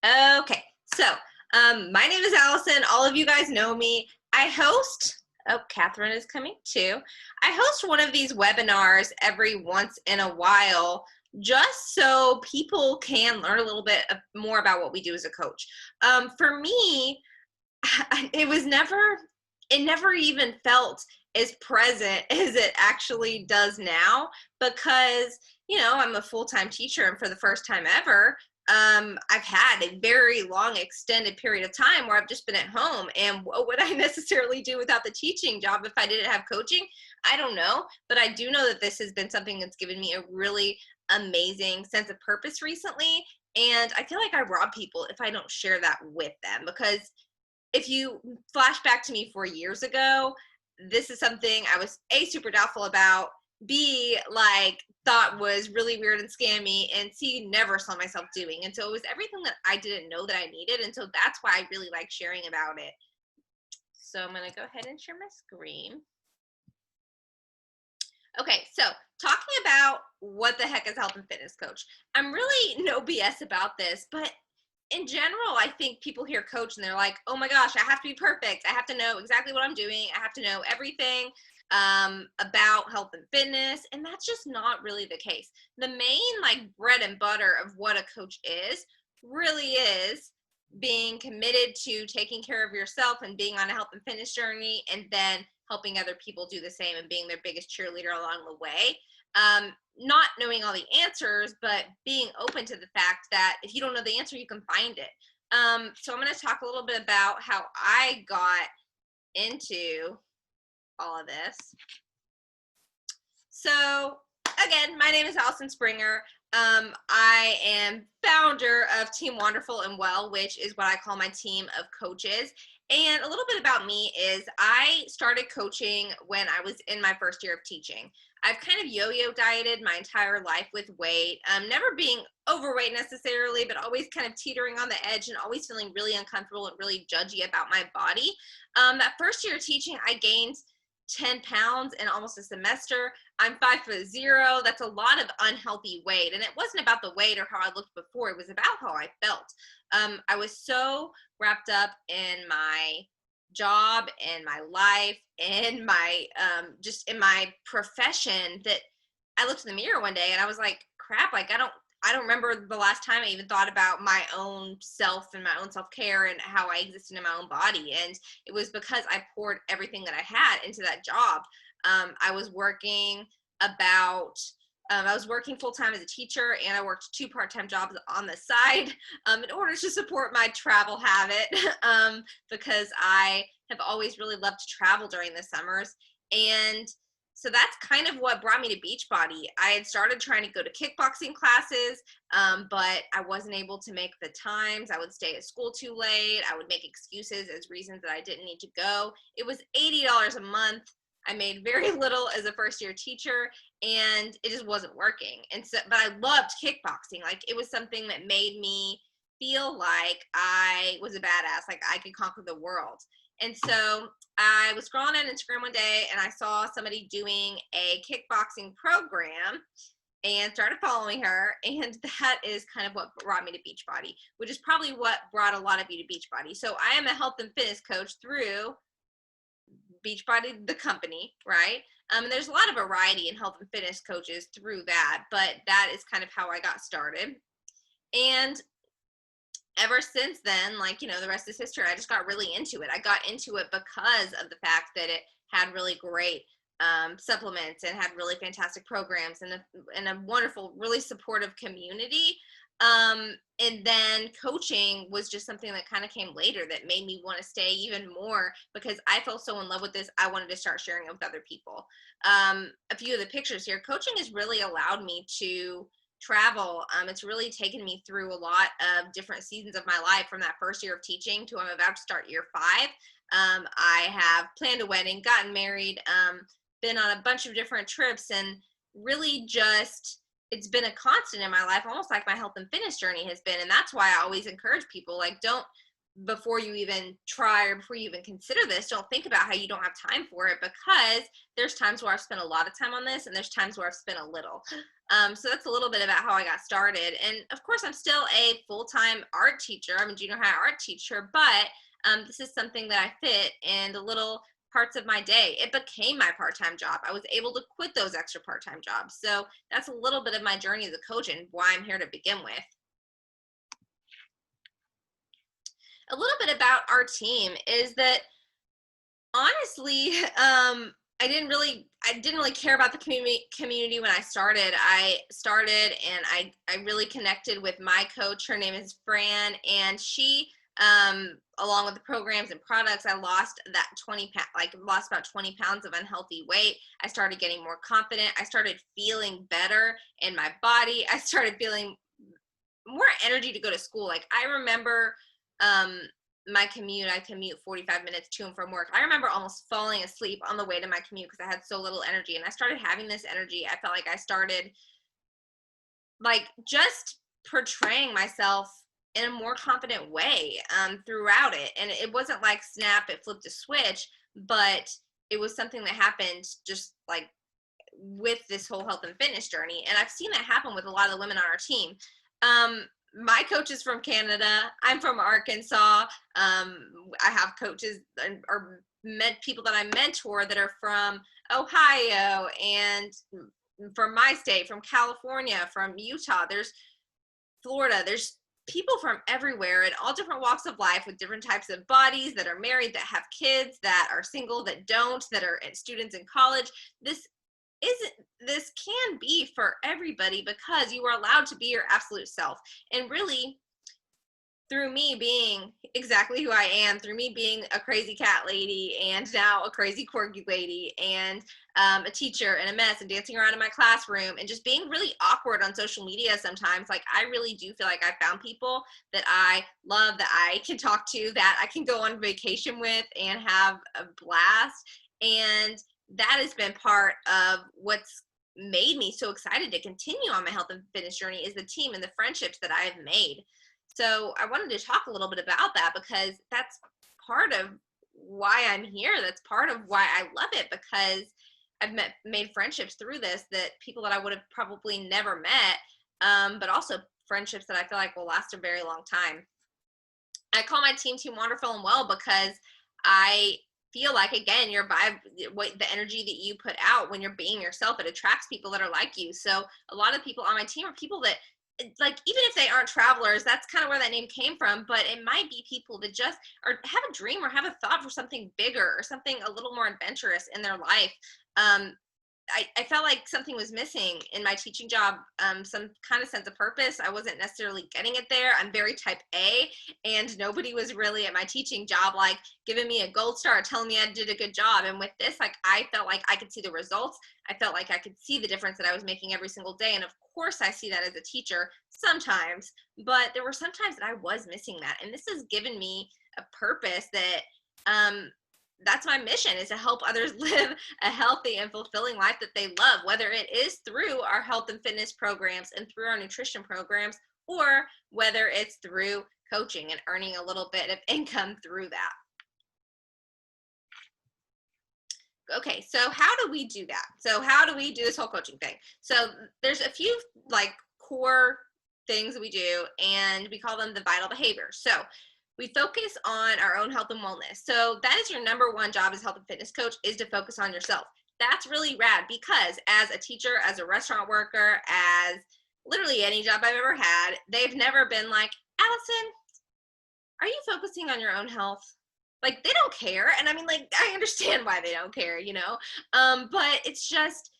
Okay, so my name is Allison. All of you guys know me. I host, oh, Catherine is coming too. I host one of these webinars every once in a while just so people can learn a little bit more about what we do as a coach. For me, it never even felt as present as it actually does now because, I'm a full-time teacher, and for the first time ever, I've had a very long extended period of time where I've just been at home. And what would I necessarily do without the teaching job if I didn't have coaching? I don't know, but I do know that this has been something that's given me a really amazing sense of purpose recently. And I feel like I rob people if I don't share that with them, because if you flash back to me 4 years ago, this is something I was A, super doubtful about, B, like thought was really weird and scammy, and C, never saw myself doing. And so it was everything that I didn't know that I needed. And so that's why I really like sharing about it. So I'm going to go ahead and share my screen. Okay, so talking about what the heck is a health and fitness coach. I'm really no BS about this, but in general, I think people hear coach and they're like, oh my gosh, I have to be perfect. I have to know exactly what I'm doing. I have to know everything about health and fitness. And that's just not really the case. The main like bread and butter of what a coach is really is being committed to taking care of yourself and being on a health and fitness journey, and then helping other people do the same and being their biggest cheerleader along the way. Not knowing all the answers, but being open to the fact that if you don't know the answer, you can find it. So I'm going to talk a little bit about how I got into all of this. So again, my name is Allison Springer. I am founder of Team Wonderful and Well, which is what I call my team of coaches. And a little bit about me is I started coaching when I was in my first year of teaching. I've kind of yo-yo dieted my entire life with weight, never being overweight necessarily, but always kind of teetering on the edge and always feeling really uncomfortable and really judgy about my body. That first year of teaching, I gained 10 pounds in almost a semester. I'm 5'0". That's a lot of unhealthy weight. And it wasn't about the weight or how I looked before. It was about how I felt. I was so wrapped up in my job and my life and my just in my profession that I looked in the mirror one day and I was like, crap, like I don't remember the last time I even thought about my own self and my own self-care and how I existed in my own body. And it was because I poured everything that I had into that job. I was working about I was working full-time as a teacher, and I worked 2 part-time jobs on the side in order to support my travel habit because I have always really loved to travel during the summers. And so that's kind of what brought me to Beachbody. I had started trying to go to kickboxing classes, but I wasn't able to make the times. I would stay at school too late. I would make excuses as reasons that I didn't need to go. It was $80 a month. I made very little as a first year teacher, and it just wasn't working. And so, but I loved kickboxing. Like, it was something that made me feel like I was a badass, like I could conquer the world. And so I was scrolling on Instagram one day and I saw somebody doing a kickboxing program and started following her. And that is kind of what brought me to Beachbody, which is probably what brought a lot of you to Beachbody. So I am a health and fitness coach through Beachbody, the company, right? And there's a lot of variety in health and fitness coaches through that, but that is kind of how I got started. And ever since then, like, the rest is history. I just got really into it. I got into it because of the fact that it had really great supplements and had really fantastic programs and a wonderful, really supportive community. And then coaching was just something that kind of came later that made me want to stay even more because I fell so in love with this. I wanted to start sharing it with other people. A few of the pictures here, coaching has really allowed me to travel. It's really taken me through a lot of different seasons of my life, from that first year of teaching to I'm about to start year 5. I have planned a wedding, gotten married, been on a bunch of different trips, and really just, it's been a constant in my life, almost like my health and fitness journey has been. And that's why I always encourage people, like, don't before you even try or before you even consider this, don't think about how you don't have time for it, because there's times where I've spent a lot of time on this and there's times where I've spent a little. So that's a little bit about how I got started. And of course, I'm still a full-time art teacher. I'm a junior high art teacher, but this is something that I fit in the little parts of my day. It became my part-time job. I was able to quit those extra part-time jobs. So that's a little bit of my journey as a coach and why I'm here to begin with. A little bit about our team is that, honestly, I didn't really care about the community when I started. I really connected with my coach. Her name is Fran, and she, along with the programs and products, I lost that lost about 20 pounds of unhealthy weight. I started getting more confident. I started feeling better in my body. I started feeling more energy to go to school. Like, I remember my commute, I commute 45 minutes to and from work. I remember almost falling asleep on the way to my commute because I had so little energy, and I started having this energy. I felt like I started like just portraying myself in a more confident way throughout it. And it wasn't like snap, it flipped a switch, but it was something that happened just like with this whole health and fitness journey. And I've seen that happen with a lot of the women on our team. My coach is from Canada. I'm from Arkansas. I have coaches or people that I mentor that are from Ohio and from my state, from California, from Utah. There's Florida. There's people from everywhere in all different walks of life with different types of bodies, that are married, that have kids, that are single, that don't, that are students in college. This can be for everybody, because you are allowed to be your absolute self. And really, through me being exactly who I am, through me being a crazy cat lady and now a crazy corgi lady and a teacher and a mess and dancing around in my classroom and just being really awkward on social media sometimes, like, I really do feel like I found people that I love, that I can talk to, that I can go on vacation with and have a blast. And that has been part of what's made me so excited to continue on my health and fitness journey, is the team and the friendships that I have made. So I wanted to talk a little bit about that, because that's part of why I'm here. That's part of why I love it, because I've made friendships through this, that people that I would have probably never met, but also friendships that I feel like will last a very long time. I call my team Team Wonderful and Well, because I feel like, again, your vibe, the energy that you put out when you're being yourself, it attracts people that are like you. So a lot of people on my team are people that, like, even if they aren't travelers, that's kind of where that name came from, but it might be people that just have a dream or have a thought for something bigger or something a little more adventurous in their life. I felt like something was missing in my teaching job, some kind of sense of purpose. I wasn't necessarily getting it there. I'm very type A, and nobody was really at my teaching job like giving me a gold star, telling me I did a good job. And with this, like, I felt like I could see the results. I felt like I could see the difference that I was making every single day. And of course, I see that as a teacher sometimes, but there were some times that I was missing that. And this has given me a purpose that, that's my mission, is to help others live a healthy and fulfilling life that they love, whether it is through our health and fitness programs and through our nutrition programs, or whether it's through coaching and earning a little bit of income through that. Okay, so how do we do that? So how do we do this whole coaching thing? So there's a few like core things that we do, and we call them the vital behaviors. So we focus on our own health and wellness. So that is your number one job as a health and fitness coach, is to focus on yourself. That's really rad, because as a teacher, as a restaurant worker, as literally any job I've ever had, they've never been like, Allison, are you focusing on your own health? Like, they don't care. And I mean, like, I understand why they don't care, but it's just,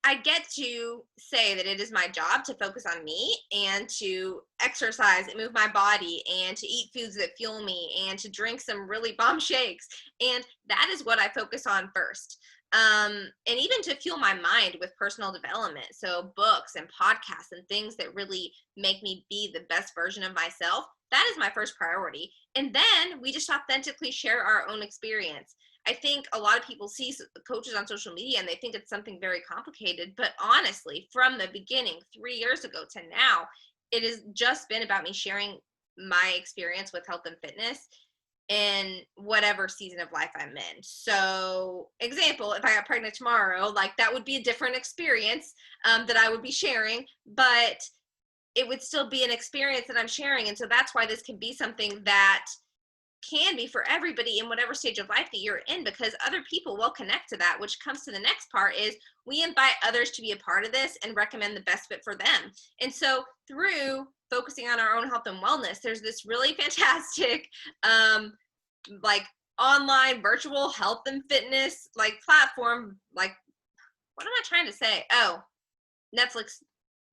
I get to say that it is my job to focus on me and to exercise and move my body and to eat foods that fuel me and to drink some really bomb shakes. And that is what I focus on first. And even to fuel my mind with personal development. So books and podcasts and things that really make me be the best version of myself. That is my first priority. And then we just authentically share our own experience. I think a lot of people see coaches on social media and they think it's something very complicated, but honestly, from the beginning, 3 years ago to now, it has just been about me sharing my experience with health and fitness in whatever season of life I'm in. So, example, if I got pregnant tomorrow, like that would be a different experience that I would be sharing, but it would still be an experience that I'm sharing. And so that's why this can be something that can be for everybody in whatever stage of life that you're in, because other people will connect to that, which comes to the next part is we invite others to be a part of this and recommend the best fit for them. And so through focusing on our own health and wellness, there's this really fantastic like online virtual health and fitness like platform. Like, what am I trying to say? Oh, Netflix.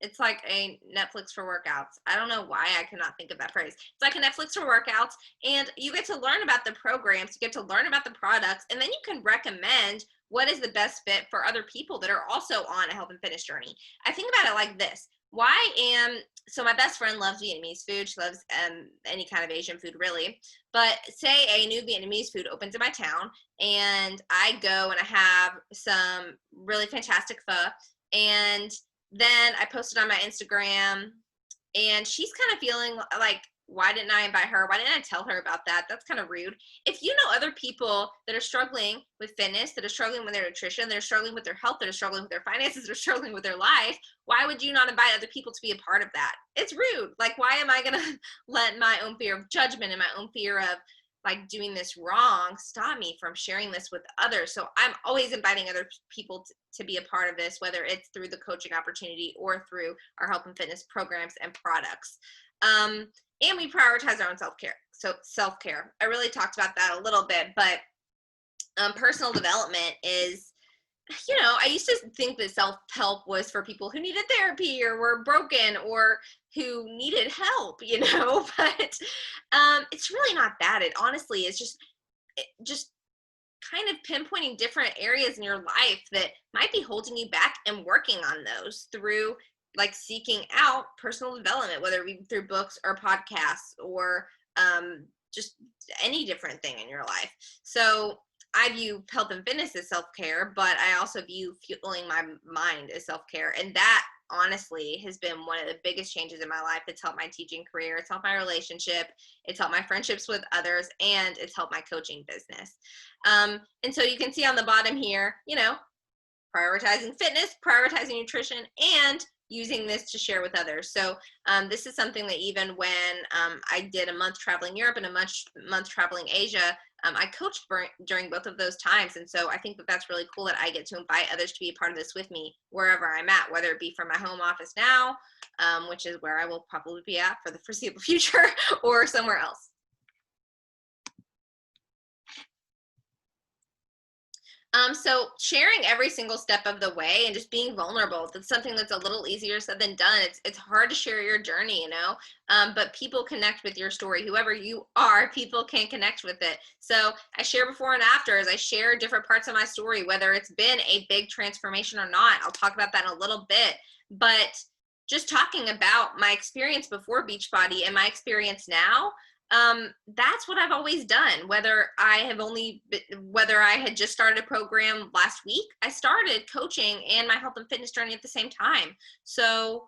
It's like a Netflix for workouts. I don't know why I cannot think of that phrase. It's like a Netflix for workouts, and you get to learn about the programs, you get to learn about the products, and then you can recommend what is the best fit for other people that are also on a health and fitness journey. I think about it like this. So my best friend loves Vietnamese food. She loves any kind of Asian food, really. But say a new Vietnamese food opens in my town, and I go and I have some really fantastic pho, and then I posted on my Instagram, and she's kind of feeling like, why didn't I invite her? Why didn't I tell her about that? That's kind of rude. If you know other people that are struggling with fitness, that are struggling with their nutrition, that are struggling with their health, that are struggling with their finances, that are struggling with their life, why would you not invite other people to be a part of that? It's rude. Like, why am I going to let my own fear of judgment and my own fear of like doing this wrong stop me from sharing this with others? So I'm always inviting other people to be a part of this, whether it's through the coaching opportunity or through our health and fitness programs and products. And we prioritize our own self-care. So self-care, I really talked about that a little bit, but personal development is, I used to think that self-help was for people who needed therapy or were broken or who needed help, but it's really not that. It honestly is just kind of pinpointing different areas in your life that might be holding you back and working on those through like seeking out personal development, whether it be through books or podcasts or just any different thing in your life. So I view health and fitness as self-care, but I also view fueling my mind as self-care. And that honestly has been one of the biggest changes in my life. It's helped my teaching career. It's helped my relationship. It's helped my friendships with others, and it's helped my coaching business. And so you can see on the bottom here, prioritizing fitness, prioritizing nutrition, and using this to share with others. So this is something that even when I did a month traveling Europe and a month traveling Asia, I coached during both of those times. And so I think that that's really cool that I get to invite others to be a part of this with me wherever I'm at, whether it be from my home office now, which is where I will probably be at for the foreseeable future, or somewhere else. So sharing every single step of the way and just being vulnerable, that's something that's a little easier said than done. It's hard to share your journey, but people connect with your story. Whoever you are, people can connect with it. So I share before and afters. I share different parts of my story, whether it's been a big transformation or not. I'll talk about that in a little bit, but just talking about my experience before Beachbody and my experience now, that's what I've always done. Whether I had just started a program last week, I started coaching and my health and fitness journey at the same time. So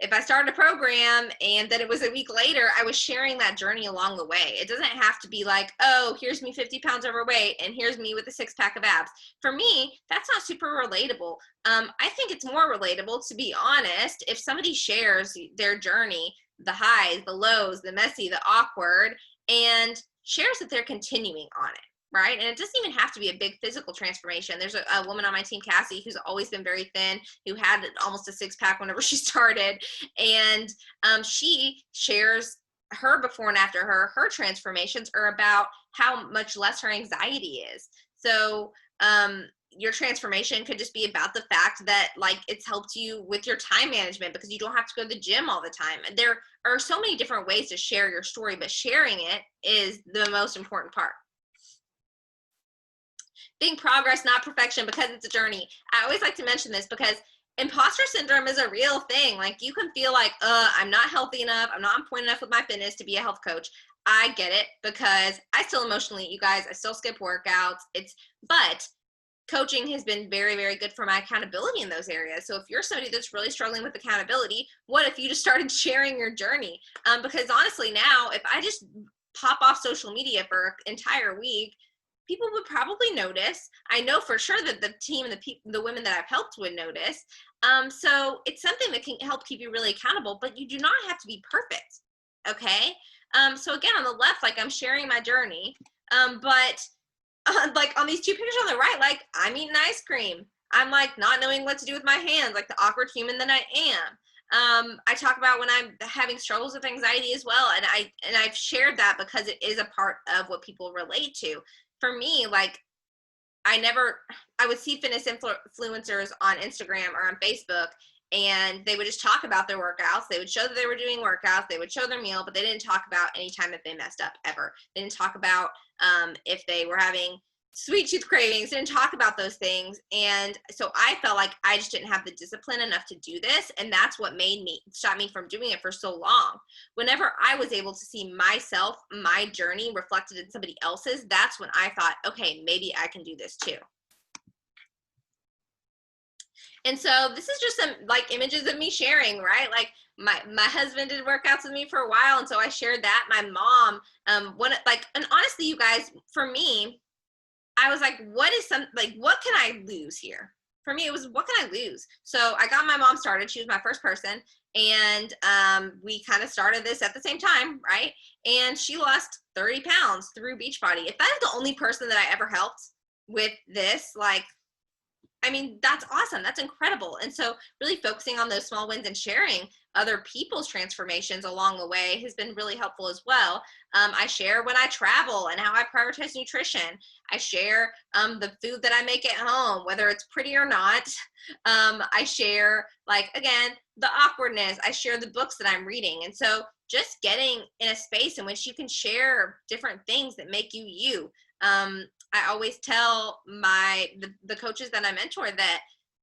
if I started a program and then it was a week later, I was sharing that journey along the way. It doesn't have to be like, oh, here's me 50 pounds overweight and here's me with a 6-pack of abs. For me, that's not super relatable. I think it's more relatable, to be honest, if somebody shares their journey, the highs, the lows, the messy, the awkward, and shares that they're continuing on it, right? And it doesn't even have to be a big physical transformation. There's a woman on my team, Cassie, who's always been very thin, who had almost a 6-pack whenever she started, and she shares her before and after her transformations are about how much less her anxiety is. So your transformation could just be about the fact that like it's helped you with your time management because you don't have to go to the gym all the time. There are so many different ways to share your story, but sharing it is the most important part. Being progress, not perfection, because it's a journey. I always like to mention this because imposter syndrome is a real thing. Like you can feel like, I'm not healthy enough. I'm not on point enough with my fitness to be a health coach. I get it because I still emotionally eat, you guys. I still skip workouts. But coaching has been very, very good for my accountability in those areas. So if you're somebody that's really struggling with accountability, what if you just started sharing your journey? Because honestly, now if I just pop off social media for an entire week, people would probably notice. I know for sure that the team and the women that I've helped would notice. So it's something that can help keep you really accountable, but you do not have to be perfect. Okay. So again, on the left, like I'm sharing my journey, but like on these two pictures on the right, like I'm eating ice cream. I'm like not knowing what to do with my hands, like the awkward human that I am. I talk about when I'm having struggles with anxiety as well, and I've shared that because it is a part of what people relate to. For me, like I would see fitness influencers on Instagram or on Facebook, and they would just talk about their workouts. They would show that they were doing workouts. They would show their meal, but they didn't talk about any time that they messed up ever. They didn't talk about if they were having sweet tooth cravings, didn't talk about those things. And so I felt like I just didn't have the discipline enough to do this. And that's what stopped me from doing it for so long. Whenever I was able to see myself, my journey reflected in somebody else's, that's when I thought, okay, maybe I can do this too. And so this is just some like images of me sharing, right? Like my husband did workouts with me for a while, and so I shared that. My mom, and honestly, you guys, for me, I was like, what can I lose here? For me, it was, what can I lose? So I got my mom started. She was my first person. And we kind of started this at the same time, right? And she lost 30 pounds through Beachbody. If that is the only person that I ever helped with this, like, I mean, that's awesome. That's incredible. And so really focusing on those small wins and sharing other people's transformations along the way has been really helpful as well. I share when I travel and how I prioritize nutrition. I share the food that I make at home, whether it's pretty or not. I share, like, again, the awkwardness. I share the books that I'm reading. And so just getting in a space in which you can share different things that make you you. I always tell the coaches that I mentor that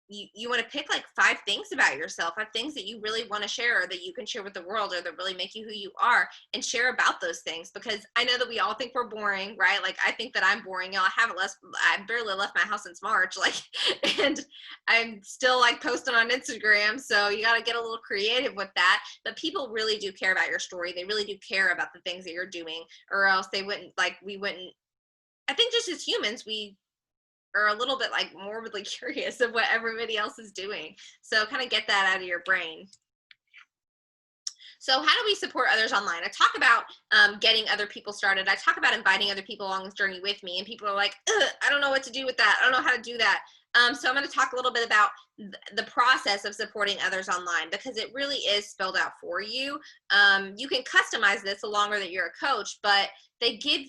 you want to pick like 5 things about yourself, 5 things that you really want to share or that you can share with the world or that really make you who you are, and share about those things. Because I know that we all think we're boring, right? Like I think that I'm boring. You know, I barely left my house since March, like, and I'm still like posting on Instagram. So you got to get a little creative with that. But people really do care about your story. They really do care about the things that you're doing, or else we wouldn't. I think just as humans, we are a little bit like morbidly curious of what everybody else is doing. So kind of get that out of your brain. So how do we support others online? I talk about getting other people started. I talk about inviting other people along this journey with me, and people are like, I don't know what to do with that. I don't know how to do that. So I'm going to talk a little bit about the process of supporting others online, because it really is spelled out for you. You can customize this the longer that you're a coach, but they give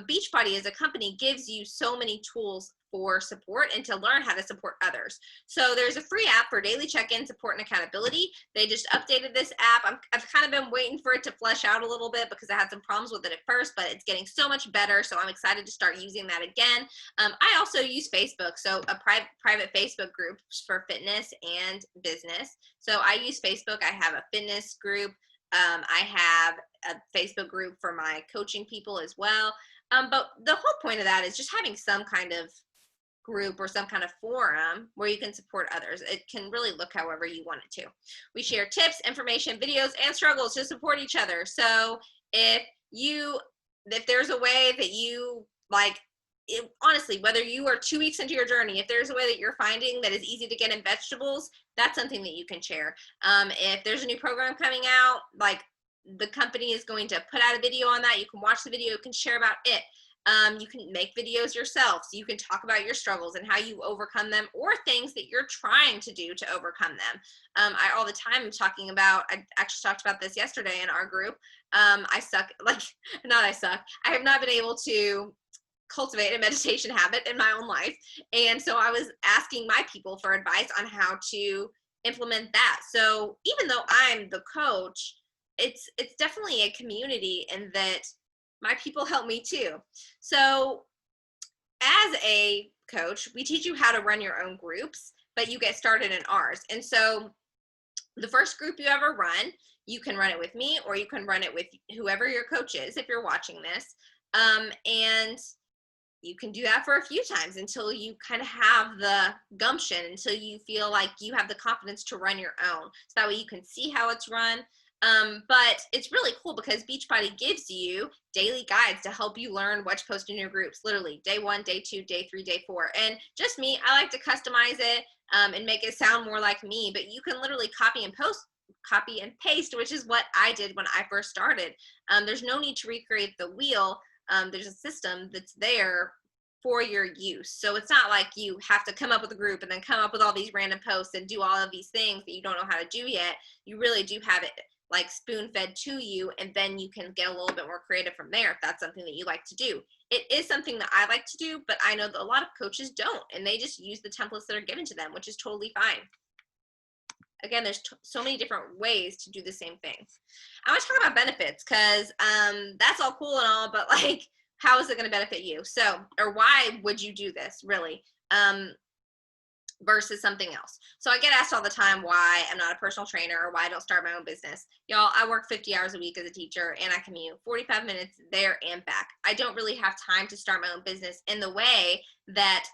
Beachbody as a company gives you so many tools for support and to learn how to support others. So there's a free app for daily check-in, support, and accountability. They just updated this app. I've kind of been waiting for it to flesh out a little bit because I had some problems with it at first, but it's getting so much better. So I'm excited to start using that again. I also use Facebook, so a private Facebook group for fitness and business. So I use Facebook. I have a fitness group. I have a Facebook group for my coaching people as well. But the whole point of that is just having some kind of group or some kind of forum where you can support others. It can really look however you want it to. We share tips, information, videos, and struggles to support each other. So if there's a way that you like, honestly, whether you are 2 weeks into your journey, if there's a way that you're finding that is easy to get in vegetables, that's something that you can share. If there's a new program coming out, like the company is going to put out a video on that, you can watch the video, you can share about it. You can make videos yourself, so you can talk about your struggles and how you overcome them, or things that you're trying to do to overcome them. I all the time am talking about, I actually talked about this yesterday in our group. I have not been able to cultivate a meditation habit in my own life. And so I was asking my people for advice on how to implement that. So even though I'm the coach, it's definitely a community in that my people help me too. So as a coach, we teach you how to run your own groups, but you get started in ours. And so the first group you ever run, you can run it with me, or you can run it with whoever your coach is if you're watching this. And you can do that for a few times until you kind of have the gumption, until you feel like you have the confidence to run your own. So that way you can see how it's run. But it's really cool because Beachbody gives you daily guides to help you learn what to post in your groups, literally day 1, day 2, day 3, day 4. And just me, I like to customize it and make it sound more like me, but you can literally copy and paste, which is what I did when I first started. There's no need to recreate the wheel. There's a system that's there for your use. So it's not like you have to come up with a group and then come up with all these random posts and do all of these things that you don't know how to do yet. You really do have it like spoon fed to you, and then you can get a little bit more creative from there if that's something that you like to do. It is something that I like to do, but I know that a lot of coaches don't, and they just use the templates that are given to them, which is totally fine. Again, there's so many different ways to do the same thing. I want to talk about benefits because that's all cool and all, but like, how is it going to benefit you? So, or why would you do this really? Versus something else. So I get asked all the time why I'm not a personal trainer or why I don't start my own business. Y'all, I work 50 hours a week as a teacher and I commute 45 minutes there and back. I don't really have time to start my own business in the way that,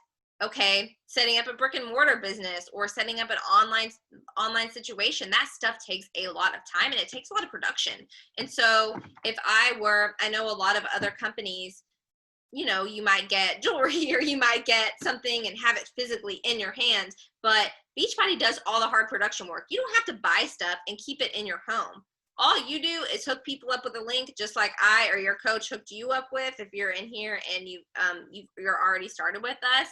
okay, setting up a brick and mortar business or setting up an online situation, that stuff takes a lot of time and it takes a lot of production. And so if I know a lot of other companies, you know, you might get jewelry or you might get something and have it physically in your hands, but Beachbody does all the hard production work. You don't have to buy stuff and keep it in your home. All you do is hook people up with a link, just like I or your coach hooked you up with if you're in here and you're already started with us,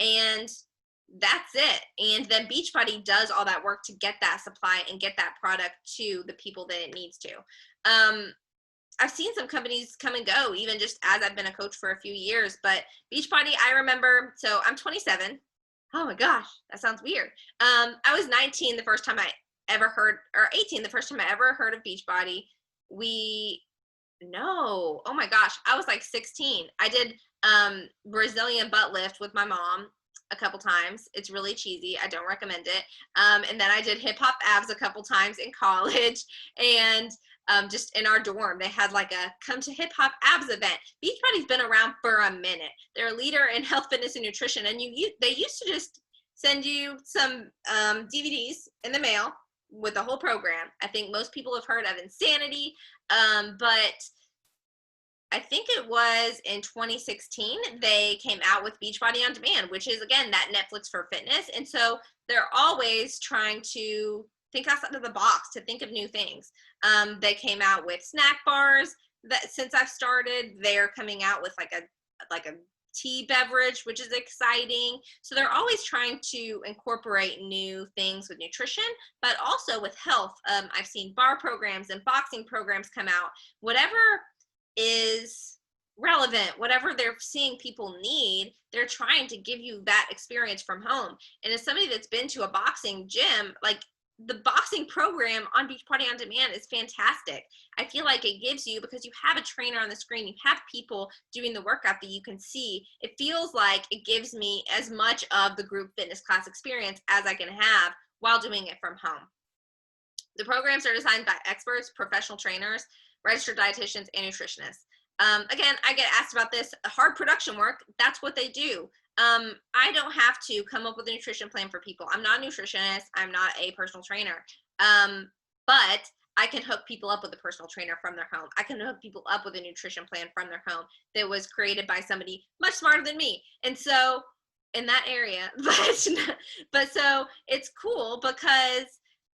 and that's it. And then Beachbody does all that work to get that supply and get that product to the people that it needs to. I've seen some companies come and go, even just as I've been a coach for a few years. But Beachbody, I remember, so I'm 27. Oh my gosh, that sounds weird. I was 19 the first time I ever heard, or 18 the first time I ever heard of Beachbody. No, oh my gosh, I was like 16. I did Brazilian butt lift with my mom a couple times. It's really cheesy. I don't recommend it. And then I did hip hop abs a couple times in college, and just in our dorm, they had like a come to hip hop abs event. Beachbody's been around for a minute. They're a leader in health, fitness, and nutrition. And they used to just send you some DVDs in the mail with the whole program. I think most people have heard of Insanity, but I think it was in 2016, they came out with Beachbody On Demand, which is, again, that Netflix for fitness. And so they're always trying to think outside of the box, to think of new things. They came out with snack bars that since I've started, they're coming out with like a tea beverage, which is exciting. So they're always trying to incorporate new things with nutrition, but also with health. I've seen bar programs and boxing programs come out. Whatever is relevant, whatever they're seeing people need, they're trying to give you that experience from home. And as somebody that's been to a boxing gym, like, the boxing program on Beachbody On Demand is fantastic. I feel like it gives you, because you have a trainer on the screen, you have people doing the workout that you can see. It feels like it gives me as much of the group fitness class experience as I can have while doing it from home. The programs are designed by experts, professional trainers, registered dietitians, and nutritionists. Again, I get asked about this hard production work. That's what they do. I don't have to come up with a nutrition plan for people. I'm not a nutritionist. I'm not a personal trainer. But I can hook people up with a personal trainer from their home. I can hook people up with a nutrition plan from their home that was created by somebody much smarter than me. And so in that area, but so it's cool because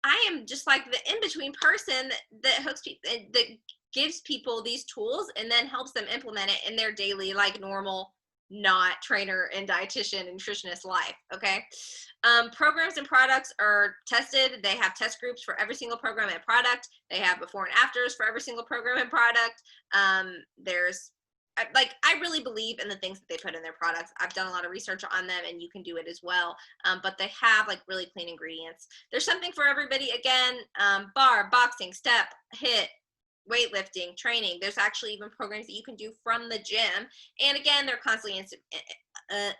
I am just like the in-between person that hooks people, that gives people these tools and then helps them implement it in their daily, like, normal, not trainer and dietitian and nutritionist life. Okay. Programs and products are tested. They have test groups for every single program and product. They have before and afters for every single program and product. I really believe in the things that they put in their products. I've done a lot of research on them, and you can do it as well. But they have like really clean ingredients. There's something for everybody. Again, bar, boxing, step, HIIT, weightlifting, training. There's actually even programs that you can do from the gym. And again, they're constantly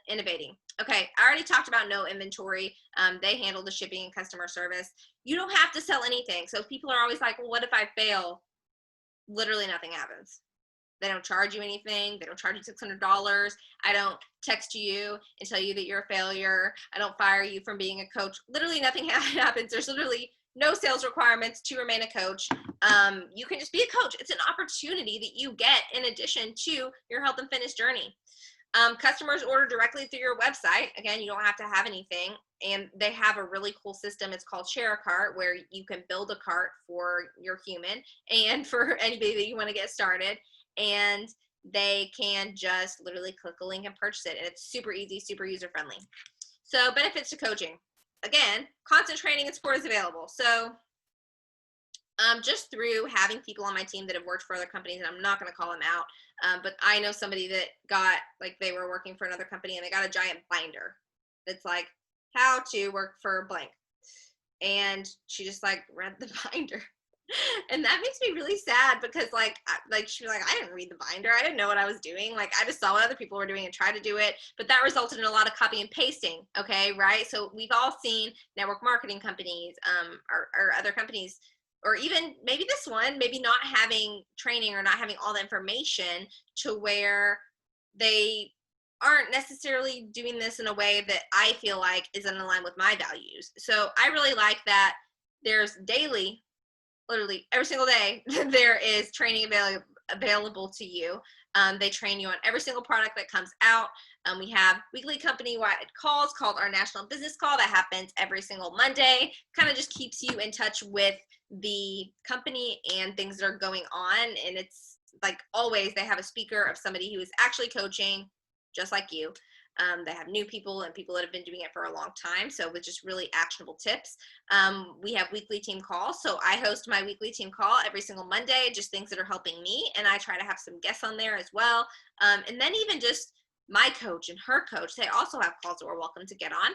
innovating. Okay, I already talked about no inventory. They handle the shipping and customer service. You don't have to sell anything. So people are always like, well, what if I fail? Literally nothing happens. They don't charge you anything. They don't charge you $600. I don't text you and tell you that you're a failure. I don't fire you from being a coach. Literally nothing happens. There's literally no sales requirements to remain a coach. You can just be a coach. It's an opportunity that you get in addition to your health and fitness journey. Customers order directly through your website. Again, you don't have to have anything. And they have a really cool system. It's called Share a Cart, where you can build a cart for your human and for anybody that you want to get started. And they can just literally click a link and purchase it. And it's super easy, super user-friendly. So benefits to coaching. Again, constant training and support is available. So just through having people on my team that have worked for other companies, and I'm not going to call them out, but I know somebody that got, like, they were working for another company and they got a giant binder that's like how to work for blank, and she just like read the binder. And that makes me really sad because like she was like, I didn't read the binder. I didn't know what I was doing. Like, I just saw what other people were doing and tried to do it, but that resulted in a lot of copy and pasting. Okay. Right. So we've all seen network marketing companies, or other companies, or even maybe this one, maybe not having training or not having all the information to where they aren't necessarily doing this in a way that I feel like is in line with my values. So I really like that there's daily, literally every single day, there is training available to you. They train you on every single product that comes out. We have weekly company-wide calls called our National Business Call that happens every single Monday. Kind of just keeps you in touch with the company and things that are going on. And it's like always, they have a speaker of somebody who is actually coaching just like you. They have new people and people that have been doing it for a long time. So with just really actionable tips. We have weekly team calls. So I host my weekly team call every single Monday, just things that are helping me. And I try to have some guests on there as well. And then even just my coach and her coach, they also have calls that we're welcome to get on.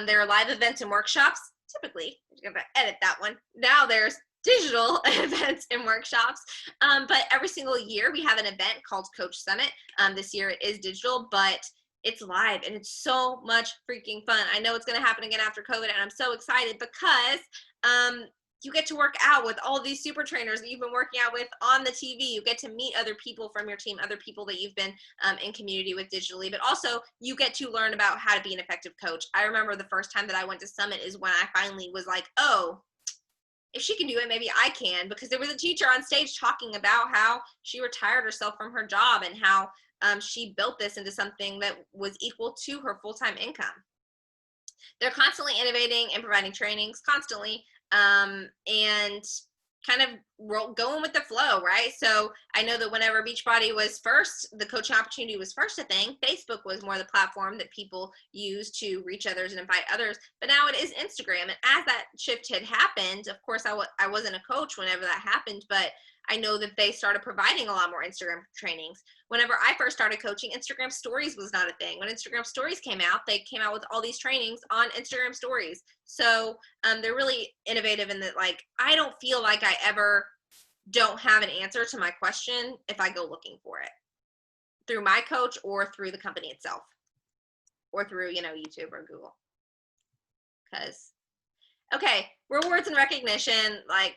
There are live events and workshops. Typically, I'm going to edit that one. Now there's digital events and workshops, but every single year we have an event called Coach Summit. This year it is digital, but it's live and it's so much freaking fun. I know it's going to happen again after COVID, and I'm so excited because you get to work out with all these super trainers that you've been working out with on the TV. You get to meet other people from your team, other people that you've been in community with digitally, but also you get to learn about how to be an effective coach. I remember the first time that I went to Summit is when I finally was like, oh, if she can do it, maybe I can, because there was a teacher on stage talking about how she retired herself from her job and how she built this into something that was equal to her full-time income. They're constantly innovating and providing trainings constantly, and kind of going with the flow, right? So I know that whenever Beachbody was first, the coaching opportunity was first a thing, Facebook was more the platform that people use to reach others and invite others, but now it is Instagram. And as that shift had happened, of course, I wasn't a coach whenever that happened, but I know that they started providing a lot more Instagram trainings. Whenever I first started coaching, Instagram stories was not a thing. When Instagram stories came out, they came out with all these trainings on Instagram stories. So they're really innovative in that, like, I don't feel like I ever don't have an answer to my question if I go looking for it through my coach or through the company itself or through, YouTube or Google. Because, okay, rewards and recognition, like,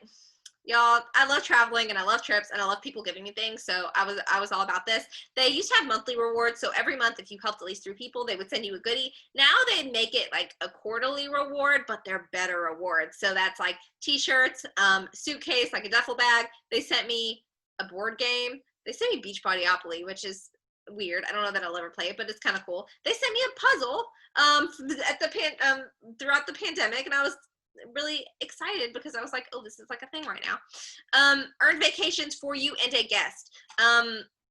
y'all, I love traveling and I love trips and I love people giving me things. So I was all about this. They used to have monthly rewards. So every month, if you helped at least 3 people, they would send you a goodie. Now they make it like a quarterly reward, but they're better rewards. So that's like t-shirts, suitcase, like a duffel bag. They sent me a board game. They sent me Beachbodyopoly, which is weird. I don't know that I'll ever play it, but it's kind of cool. They sent me a puzzle throughout the pandemic, and I was really excited because I was like, oh, this is like a thing right now. Earned vacations for you and a guest.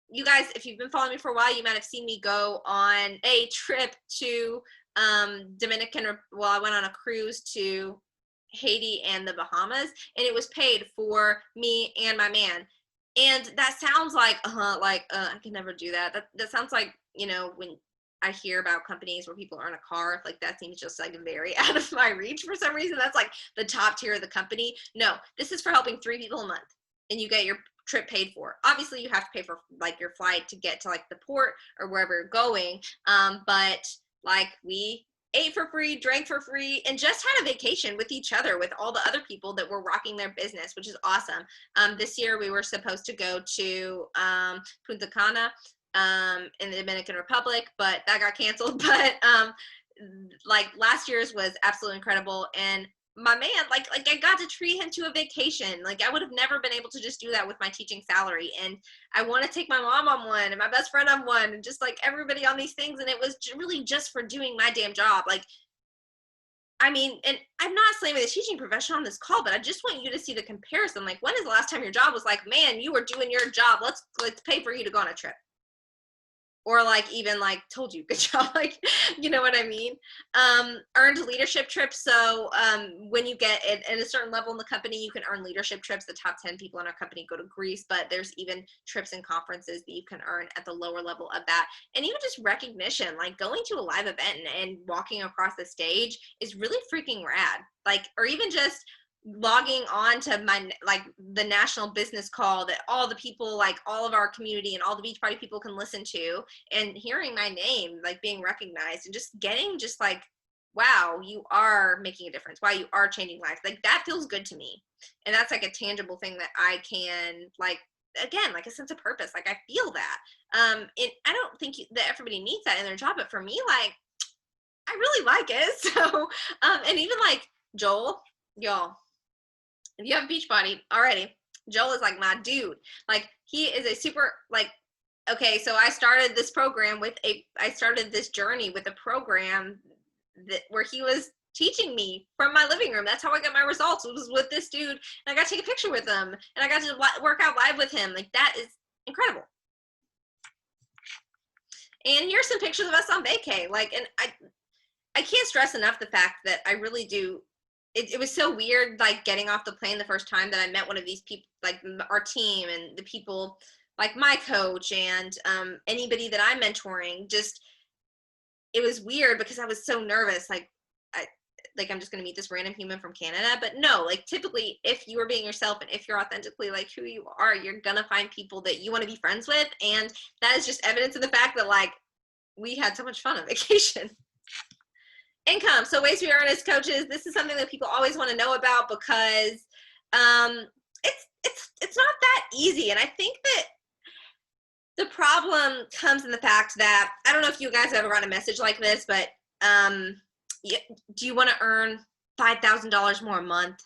You guys, if you've been following me for a while, you might have seen me go on a trip to I went on a cruise to Haiti and the Bahamas, and it was paid for me and my man. And that sounds like, I can never do that. That sounds like, when I hear about companies where people earn a car, like that seems just like very out of my reach for some reason. That's like the top tier of the company. No, this is for helping 3 people a month and you get your trip paid for. Obviously you have to pay for like your flight to get to like the port or wherever you're going. But like we ate for free, drank for free, and just had a vacation with each other, with all the other people that were rocking their business, which is awesome. This year we were supposed to go to Punta Cana in the Dominican Republic, but that got canceled. But like last year's was absolutely incredible, and my man, like I got to treat him to a vacation. Like I would have never been able to just do that with my teaching salary. And I want to take my mom on one and my best friend on one and just like everybody on these things. And it was really just for doing my damn job. Like, I mean, and I'm not slamming the teaching profession on this call, but I just want you to see the comparison. Like, when is the last time your job was like, man, you were doing your job. Let's pay for you to go on a trip. Or like even like told you good job, like, you know what I mean. Earned leadership trips. So when you get at a certain level in the company, you can earn leadership trips. The top 10 people in our company go to Greece, but there's even trips and conferences that you can earn at the lower level of that. And even just recognition, like going to a live event and walking across the stage is really freaking rad. Like, or even just logging on to my, like, the national business call that all the people, like all of our community and all the beach party people can listen to, and hearing my name like being recognized, and just getting just like, wow, you are making a difference, wow, you are changing lives. Like that feels good to me, and that's like a tangible thing that I can, like, again, like a sense of purpose. Like I feel that. I don't think that everybody needs that in their job, but for me, like, I really like it. So and even like Joel, y'all, if you have Beachbody already, Joel is like my dude. Like he is a super, like, okay, so I started this journey with a program that where he was teaching me from my living room. That's how I got my results. It was with this dude, and I got to take a picture with him, and I got to work out live with him. Like that is incredible. And here's some pictures of us on vacay. Like, and I can't stress enough the fact that I really do. It was so weird, like getting off the plane the first time that I met one of these people, like our team and the people, like my coach and anybody that I'm mentoring. Just, it was weird because I was so nervous. Like, I'm just gonna meet this random human from Canada. But no, like typically, if you are being yourself and if you're authentically like who you are, you're gonna find people that you want to be friends with, and that is just evidence of the fact that like we had so much fun on vacation. Income. So ways we earn as coaches. This is something that people always want to know about because it's not that easy. And I think that the problem comes in the fact that, I don't know if you guys have ever gotten a message like this, but do you want to earn $5,000 more a month?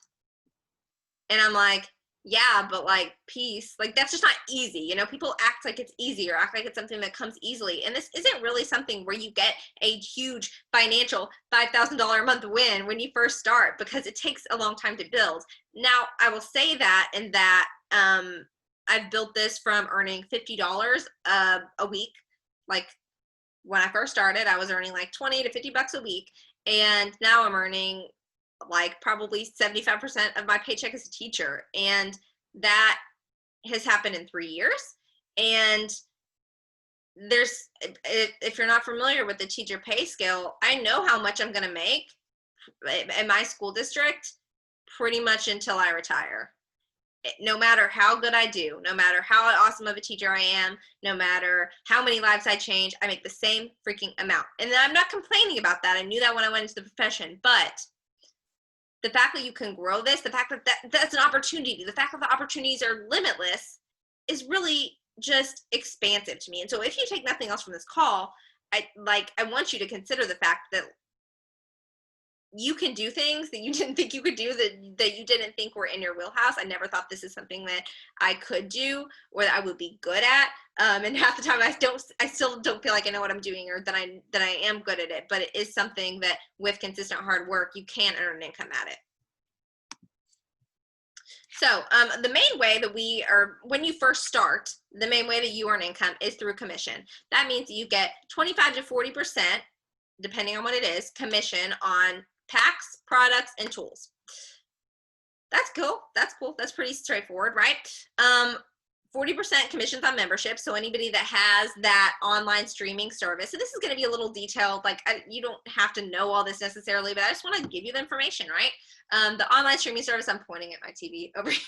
And I'm like, yeah, but like peace, like that's just not easy. You know, people act like it's easy or act like it's something that comes easily. And this isn't really something where you get a huge financial $5,000 a month win when you first start, because it takes a long time to build. Now, I will say that, in that I've built this from earning $50 a week. Like when I first started, I was earning like 20 to 50 bucks a week. And now I'm earning like probably 75% of my paycheck as a teacher. And that has happened in 3 years. And there's, if you're not familiar with the teacher pay scale, I know how much I'm going to make in my school district pretty much until I retire. No matter how good I do, no matter how awesome of a teacher I am, no matter how many lives I change, I make the same freaking amount. And I'm not complaining about that. I knew that when I went into the profession, but the fact that you can grow this, the fact that that's an opportunity, the fact that the opportunities are limitless is really just expansive to me. And so if you take nothing else from this call, I want you to consider the fact that you can do things that you didn't think you could do, that you didn't think were in your wheelhouse. I never thought this is something that I could do or that I would be good at. And half the time I still don't feel like I know what I'm doing, or that I am good at it. But it is something that with consistent hard work, you can earn an income at it. So the main way that when you first start, the main way that you earn income is through commission. That means that you get 25 to 40%, depending on what it is, commission on packs, products, and tools. That's cool. That's cool. That's pretty straightforward, right? 40% commissions on membership. So anybody that has that online streaming service, so this is going to be a little detailed, like you don't have to know all this necessarily, but I just want to give you the information, right? The online streaming service, I'm pointing at my TV over here.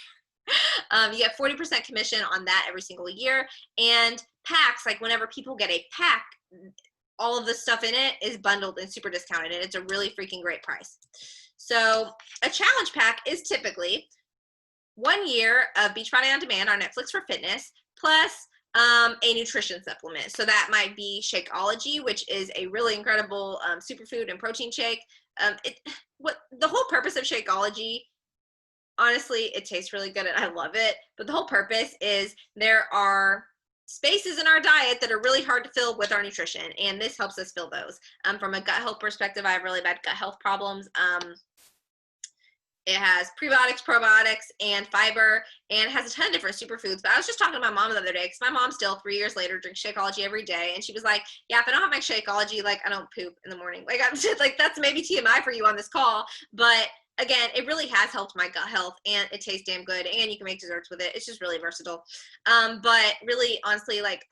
You get 40% commission on that every single year. And packs, like whenever people get a pack, all of the stuff in it is bundled and super discounted, and it's a really freaking great price. So a challenge pack is typically 1 year of Beachbody On Demand on Netflix for fitness, plus a nutrition supplement. So that might be Shakeology, which is a really incredible superfood and protein shake. What the whole purpose of Shakeology, honestly, it tastes really good and I love it. But the whole purpose is there are spaces in our diet that are really hard to fill with our nutrition, and this helps us fill those. From a gut health perspective, I have really bad gut health problems. It has prebiotics, probiotics, and fiber, and has a ton of different superfoods. But I was just talking to my mom the other day, because my mom still, 3 years later, drinks Shakeology every day. And she was like, yeah, if I don't have my Shakeology, like, I don't poop in the morning. Like, I'm just like, that's maybe TMI for you on this call. But again, it really has helped my gut health, and it tastes damn good, and you can make desserts with it. It's just really versatile. But really, honestly, like,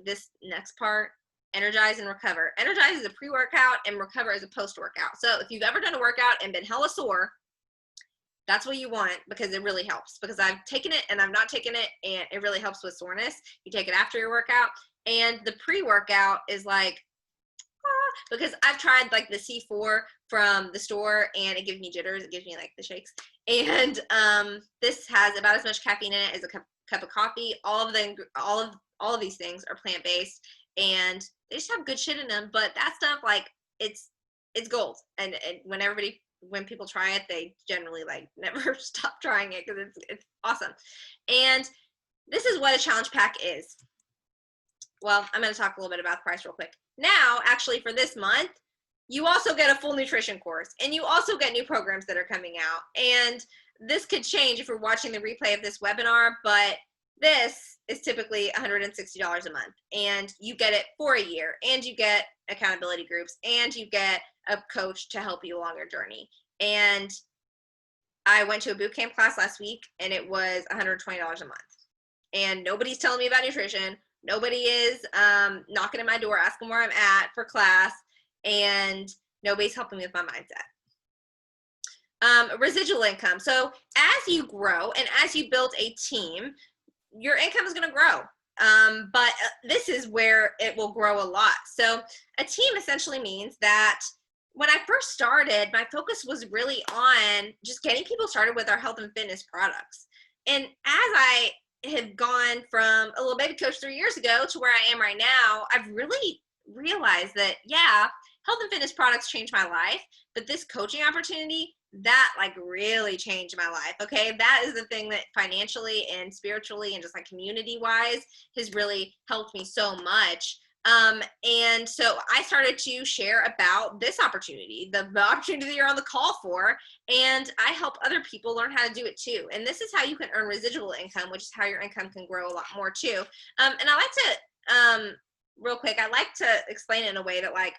this next part, Energize and Recover. Energize is a pre-workout, and Recover is a post-workout. So if you've ever done a workout and been hella sore, that's what you want, because it really helps. Because I've taken it and I've not taken it, and it really helps with soreness. You take it after your workout, and the pre-workout is like, because I've tried like the C4 from the store, and it gives me jitters. It gives me like the shakes. And this has about as much caffeine in it as a cup of coffee. All of these things are plant-based, and they just have good shit in them. But that stuff, like, it's gold. And when people try it, they generally like never stop trying it, because it's awesome. And this is what a challenge pack is. Well, I'm going to talk a little bit about the price real quick. Now, actually, for this month, you also get a full nutrition course, and you also get new programs that are coming out. And this could change if you're watching the replay of this webinar, but this is typically $160 a month, and you get it for a year, and you get accountability groups, and you get a coach to help you along your journey. And I went to a boot camp class last week, and it was $120 a month. And nobody's telling me about nutrition. Nobody is knocking at my door asking where I'm at for class, and nobody's helping me with my mindset. Residual income. So as you grow and as you build a team, your income is going to grow. But this is where it will grow a lot. So a team essentially means that when I first started, my focus was really on just getting people started with our health and fitness products. And as I have gone from a little baby coach 3 years ago to where I am right now, I've really realized that, yeah, health and fitness products changed my life, but this coaching opportunity, that like really changed my life. Okay, that is the thing that financially and spiritually and just like community wise has really helped me so much. And so I started to share about this opportunity, the opportunity that you're on the call for, and I help other people learn how to do it too. And this is how you can earn residual income, which is how your income can grow a lot more too. And I like to, real quick, I like to explain it in a way that, like,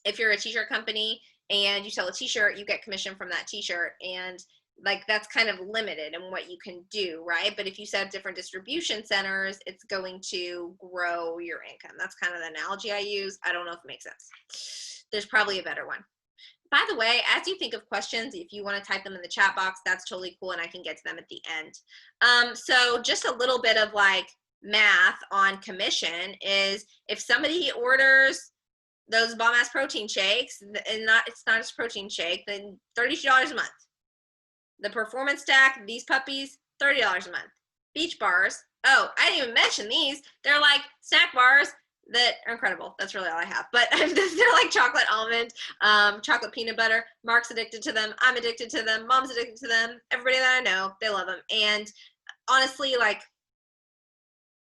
if you're a t-shirt company and you sell a t-shirt, you get commission from that t-shirt, and like that's kind of limited in what you can do, right? But if you set up different distribution centers, it's going to grow your income. That's kind of the analogy I use. I don't know if it makes sense. There's probably a better one. By the way, as you think of questions, if you want to type them in the chat box, that's totally cool, and I can get to them at the end. So just a little bit of like math on commission is, if somebody orders those bomb ass protein shakes, and it's not just protein shake, then $32 a month. The performance stack, these puppies, $30 a month. Beach bars, oh, I didn't even mention these. They're like snack bars that are incredible. That's really all I have. But they're like chocolate almond, chocolate peanut butter. Mark's addicted to them. I'm addicted to them. Mom's addicted to them. Everybody that I know, they love them. And honestly, like,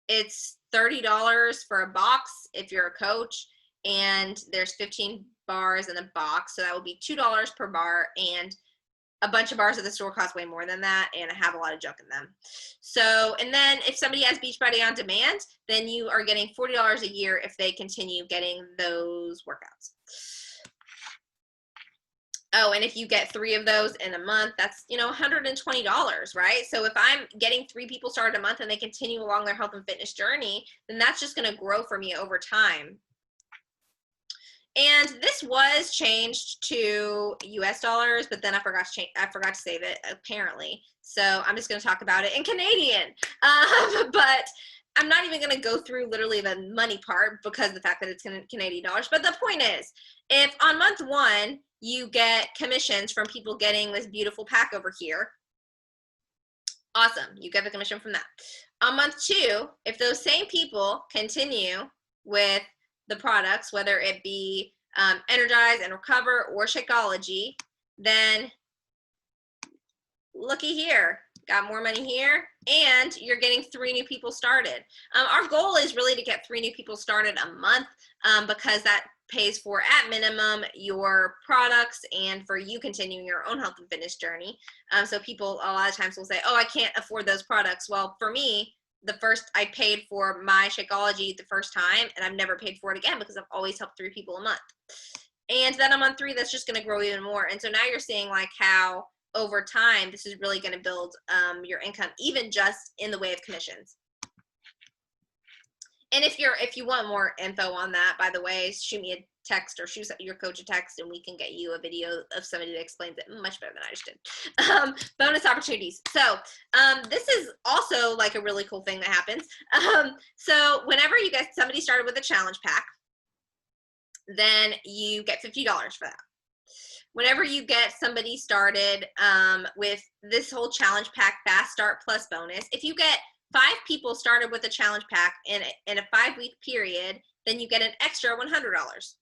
it's $30 for a box if you're a coach, and there's 15 bars in a box, so that would be $2 per bar, and a bunch of bars at the store cost way more than that, and I have a lot of junk in them. So, and then if somebody has Beachbody On Demand, then you are getting $40 a year if they continue getting those workouts. Oh, and if you get 3 of those in a month, that's, $120, right? So if I'm getting 3 people started a month and they continue along their health and fitness journey, then that's just going to grow for me over time. And this was changed to US dollars, but then I forgot to save it, apparently. So I'm just going to talk about it in Canadian. But I'm not even going to go through literally the money part because of the fact that it's Canadian dollars. But the point is, if on month 1 you get commissions from people getting this beautiful pack over here, awesome, you get the commission from that. On month 2, if those same people continue with the products, whether it be Energize and Recover or Shakeology, then looky here, got more money here, and you're getting 3 new people started. Our goal is really to get 3 new people started a month because that pays for, at minimum, your products and for you continuing your own health and fitness journey. So people a lot of times will say, oh, I can't afford those products. Well, for me, I paid for my Shakeology the first time, and I've never paid for it again because I've always helped 3 people a month. And then on month 3, that's just going to grow even more. And so now you're seeing like how over time, this is really going to build your income, even just in the way of commissions. And if you want more info on that, by the way, shoot me a text or shoot your coach a text, and we can get you a video of somebody that explains it much better than I just did. Bonus opportunities. So this is also like a really cool thing that happens. So whenever you get somebody started with a challenge pack, then you get $50 for that. Whenever you get somebody started with this whole challenge pack Fast Start Plus bonus, if you get 5 people started with a challenge pack in a 5-week period, then you get an extra $100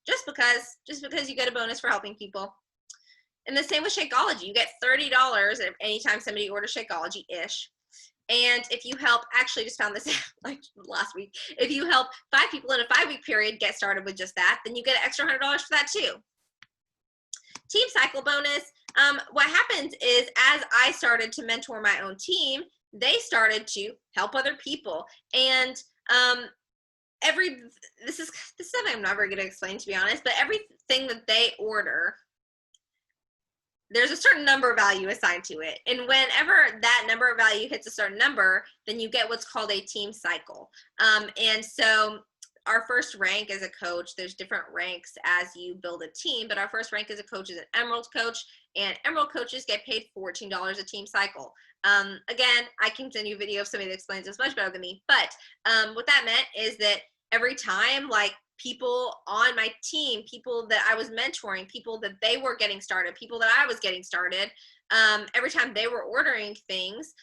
just because you get a bonus for helping people. And the same with Shakeology. You get $30 anytime somebody orders Shakeology-ish. And if you help, actually just found this like last week, if you help 5 people in a 5-week period get started with just that, then you get an extra $100 for that too. Team cycle bonus. What happens is, as I started to mentor my own team, they started to help other people. And this is something I'm never going to explain, to be honest, but everything that they order, there's a certain number value assigned to it. And whenever that number of value hits a certain number, then you get what's called a team cycle. And so our first rank as a coach, there's different ranks as you build a team, but our first rank as a coach is an Emerald coach, and Emerald coaches get paid $14 a team cycle. Again, I can send you a video of somebody that explains this much better than me, but what that meant is that every time, like, people on my team, people that I was mentoring, people that they were getting started, people that I was getting started, every time they were ordering things,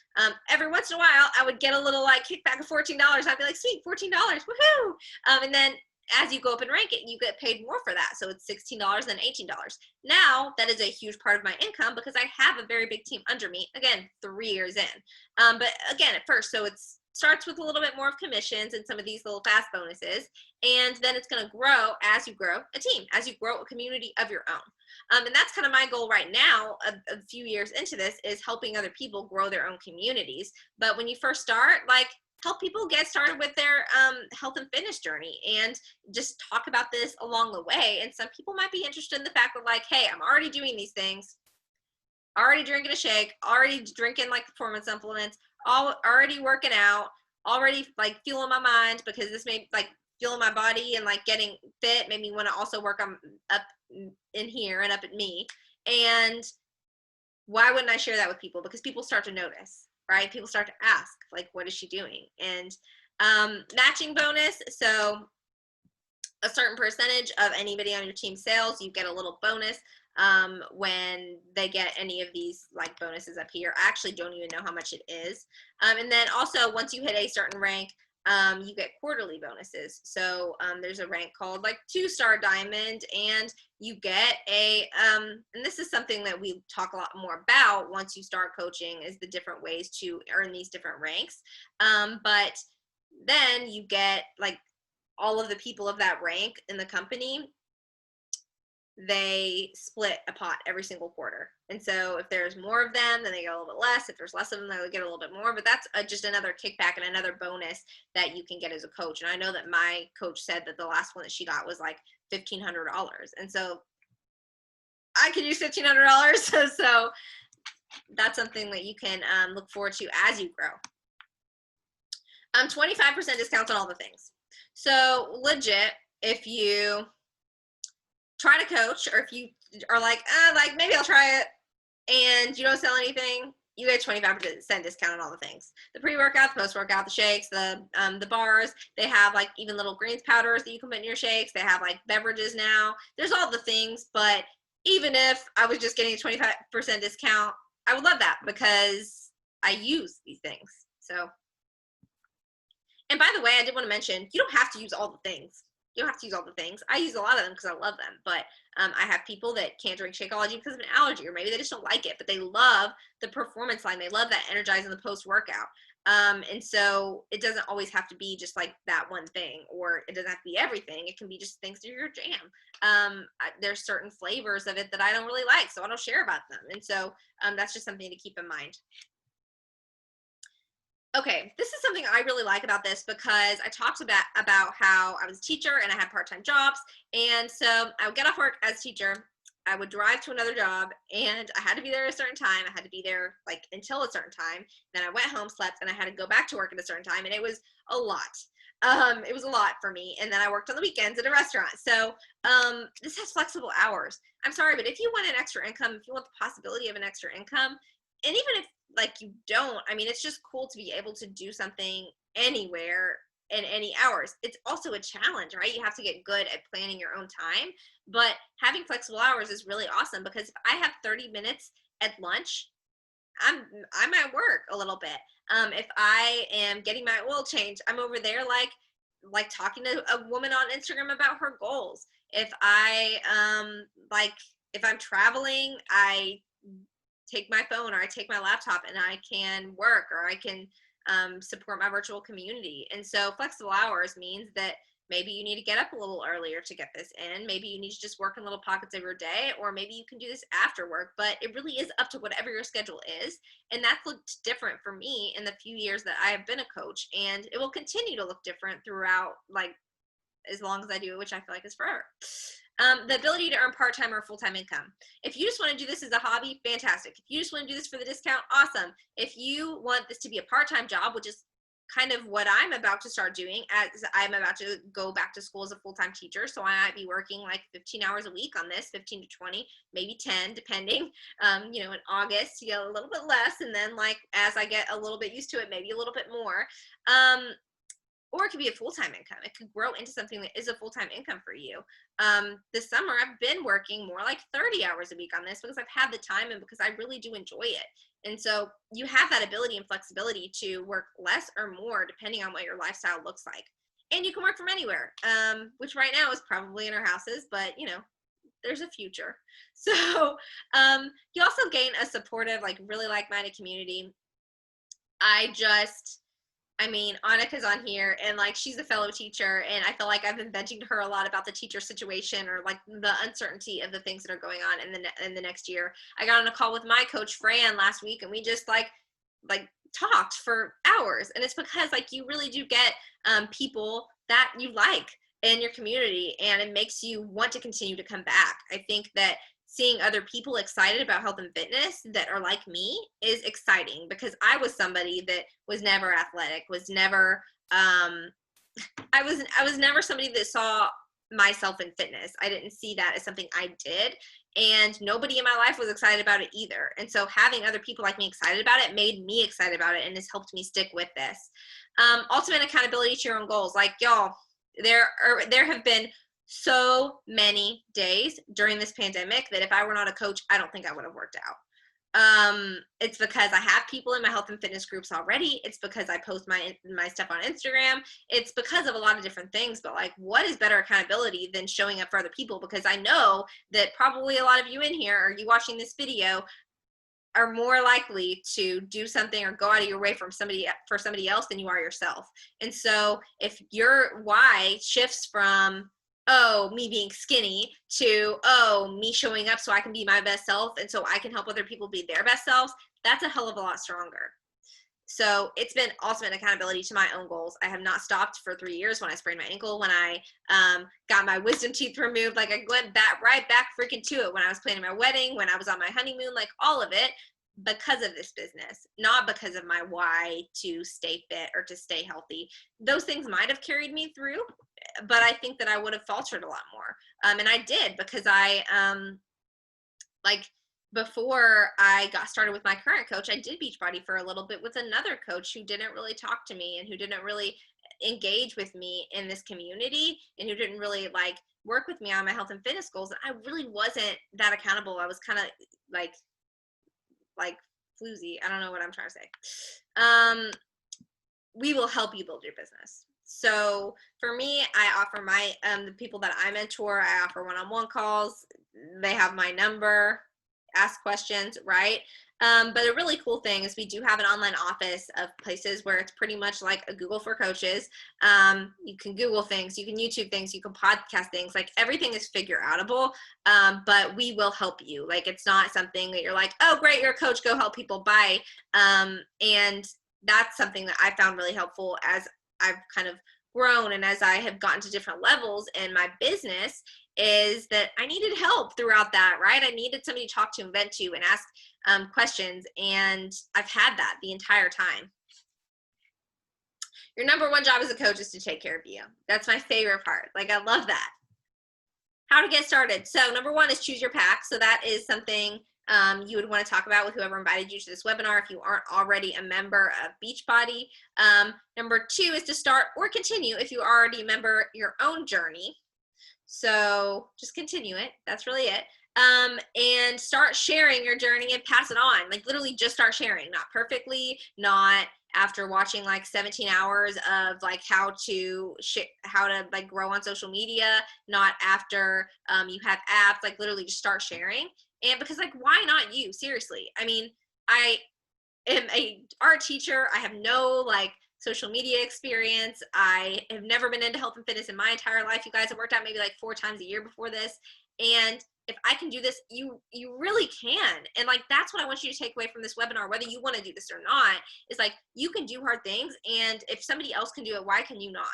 every once in a while I would get a little like kickback of $14. I'd be like, sweet, $14, woohoo! And then as you go up and rank it, you get paid more for that. So it's $16 and $18. Now that is a huge part of my income because I have a very big team under me. Again, 3 years in. But again, at first, so it's starts with a little bit more of commissions and some of these little fast bonuses, and then it's going to grow as you grow a team, as you grow a community of your own. And that's kind of my goal right now, a few years into this, is helping other people grow their own communities. But when you first start, like, help people get started with their health and fitness journey, and just talk about this along the way. And some people might be interested in the fact that, like, hey, I'm already doing these things, already drinking a shake, already drinking like performance supplements, already working out, already like fueling my mind, because this made like fueling my body and like getting fit made me want to also work on up in here and up at me. And why wouldn't I share that with people? Because people start to notice, right? People start to ask, like, what is she doing? And matching bonus. So a certain percentage of anybody on your team sales, you get a little bonus when they get any of these like bonuses up here. I actually don't even know how much it is. And then also, once you hit a certain rank, you get quarterly bonuses. So there's a rank called like 2-star diamond, and you get a and this is something that we talk a lot more about once you start coaching, is the different ways to earn these different ranks. But then you get like all of the people of that rank in the company, they split a pot every single quarter. And so if there's more of them, then they get a little bit less. If there's less of them, they'll get a little bit more. But that's just another kickback and another bonus that you can get as a coach. And I know that my coach said that the last one that she got was like $1,500. And so I could use $1,500. So that's something that you can look forward to as you grow. 25% discounts on all the things. So legit, if you try to coach, or if you are like maybe I'll try it, and you don't sell anything, you get a 25% discount on all the things. The pre-workout, the post-workout, the shakes, the bars. They have like even little greens powders that you can put in your shakes. They have like beverages now. There's all the things, but even if I was just getting a 25% discount, I would love that because I use these things. So, and by the way, I did want to mention, you don't have to use all the things. You don't have to use all the things. I use a lot of them because I love them, but I have people that can't drink Shakeology because of an allergy, or maybe they just don't like it, but they love the performance line. They love that energizing the post-workout. And so it doesn't always have to be just like that one thing, or it doesn't have to be everything. It can be just things to your jam. There's certain flavors of it that I don't really like, so I don't share about them. And so that's just something to keep in mind. Okay, this is something I really like about this because I talked about how I was a teacher and I had part-time jobs. And so I would get off work as a teacher, I would drive to another job, and I had to be there at a certain time. I had to be there like until a certain time. Then I went home, slept, and I had to go back to work at a certain time, and it was a lot. It was a lot for me. And then I worked on the weekends at a restaurant. So this has flexible hours. I'm sorry, but if you want an extra income, if you want the possibility of an extra income, and even if like you don't, I mean, it's just cool to be able to do something anywhere in any hours. It's also a challenge, right? You have to get good at planning your own time, but having flexible hours is really awesome because if I have 30 minutes at lunch, I'm at work a little bit. If I am getting my oil change, I'm over there like talking to a woman on Instagram about her goals. If I if I'm traveling, I take my phone or I take my laptop and I can work, or I can support my virtual community. And so flexible hours means that maybe you need to get up a little earlier to get this in. Maybe you need to just work in little pockets of your day, or maybe you can do this after work, but it really is up to whatever your schedule is. And that's looked different for me in the few years that I have been a coach, and it will continue to look different throughout, like, as long as I do it, which I feel like is forever. The ability to earn part-time or full-time income. If you just want to do this as a hobby, fantastic. If you just want to do this for the discount, awesome. If you want this to be a part-time job, which is kind of what I'm about to start doing, as I'm about to go back to school as a full-time teacher, so I might be working like 15 hours a week on this, 15 to 20, maybe 10, depending. In August, you get a little bit less, and then like as I get a little bit used to it, maybe a little bit more. Or it could be a full-time income. It could grow into something that is a full-time income for you. This summer, I've been working more like 30 hours a week on this because I've had the time and because I really do enjoy it. And so you have that ability and flexibility to work less or more depending on what your lifestyle looks like. And you can work from anywhere, which right now is probably in our houses, but there's a future. So you also gain a supportive, like really like-minded community. Annika's on here, and like she's a fellow teacher, and I feel like I've been venting to her a lot about the teacher situation, or like the uncertainty of the things that are going on in the next year. I got on a call with my coach Fran last week, and we just like talked for hours, and it's because like you really do get people that you like in your community, and it makes you want to continue to come back. I think that seeing other people excited about health and fitness that are like me is exciting, because I was somebody that was never athletic, was never, I was never somebody that saw myself in fitness. I didn't see that as something I did, and nobody in my life was excited about it either. And so having other people like me excited about it made me excited about it, and has helped me stick with this. Ultimate accountability to your own goals. Like, y'all, there have been so many days during this pandemic that if I were not a coach, I don't think I would have worked out. It's because I have people in my health and fitness groups already. It's because I post my stuff on Instagram. It's because of a lot of different things, but like, what is better accountability than showing up for other people? Because I know that probably a lot of you in here, or you watching this video, are more likely to do something or go out of your way for somebody else than you are yourself. And so if your why shifts from, oh, me being skinny, to, oh, me showing up so I can be my best self and so I can help other people be their best selves, that's a hell of a lot stronger. So it's been ultimate accountability to my own goals. I have not stopped for 3 years. When I sprained my ankle, when I got my wisdom teeth removed, like I went right back freaking to it. When I was planning my wedding, when I was on my honeymoon, like all of it, because of this business, not because of my why to stay fit or to stay healthy. Those things might have carried me through, but I think that I would have faltered a lot more. And I did, because I before I got started with my current coach, I did Beachbody for a little bit with another coach who didn't really talk to me and who didn't really engage with me in this community and who didn't really like work with me on my health and fitness goals. And I really wasn't that accountable. I was kind of like like floozy. I don't know what I'm trying to say. We will help you build your business. So for me, I offer my the people that I mentor, I offer one-on-one calls. They have my number, ask questions, right? But a really cool thing is we do have an online office of places where it's pretty much like a Google for coaches. You can Google things, you can YouTube things, you can podcast things, like everything is figure outable. But we will help you. Like it's not something that you're like, oh great, you're a coach, go help people, bye. And that's something that I found really helpful as I've kind of grown and as I have gotten to different levels in my business, is that I needed help throughout that, right? I needed somebody to talk to and vent to and ask questions, and I've had that the entire time. Your number one job as a coach is to take care of you. That's my favorite part. Like, I love that. How to get started. So number one is choose your pack. So that is something you would want to talk about with whoever invited you to this webinar if you aren't already a member of Beachbody. Number two is to start or continue if you already remember your own journey. So just continue it. That's really it. And start sharing your journey and pass it on. Like literally just start sharing, not perfectly, not after watching like 17 hours of like how to like grow on social media, not after you have apps, like literally just start sharing. And because like, why not you? Seriously. I mean, I am a art teacher. I have no like social media experience. I have never been into health and fitness in my entire life. You guys have worked out maybe like 4 times a year before this. And if I can do this, you really can. And like, that's what I want you to take away from this webinar, whether you want to do this or not, is like, you can do hard things. And if somebody else can do it, why can you not?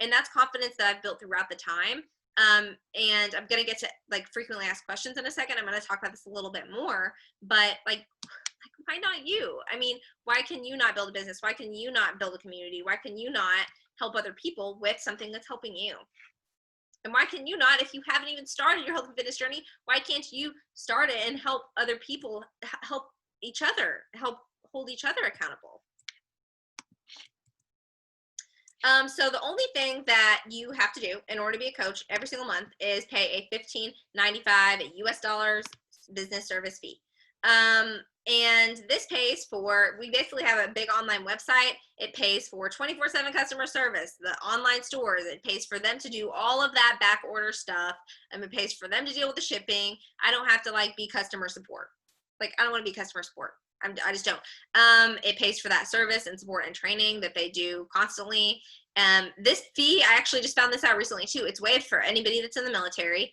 And that's confidence that I've built throughout the time. And I'm going to get to like frequently asked questions in a second. I'm going to talk about this a little bit more, but like, why not you? I mean, why can you not build a business? Why can you not build a community? Why can you not help other people with something that's helping you? And why can you not, if you haven't even started your health and fitness journey, why can't you start it and help other people, help each other, help hold each other accountable? So the only thing that you have to do in order to be a coach every single month is pay a $15.95 US dollars business service fee. And this pays for, we basically have a big online website. It pays for 24/7 customer service, the online stores. It pays for them to do all of that back order stuff. It pays for them to deal with the shipping. I don't have to like be customer support. Like, I don't want to be customer support. I just don't. It pays for that service and support and training that they do constantly. This fee, I actually just found this out recently too. It's waived for anybody that's in the military.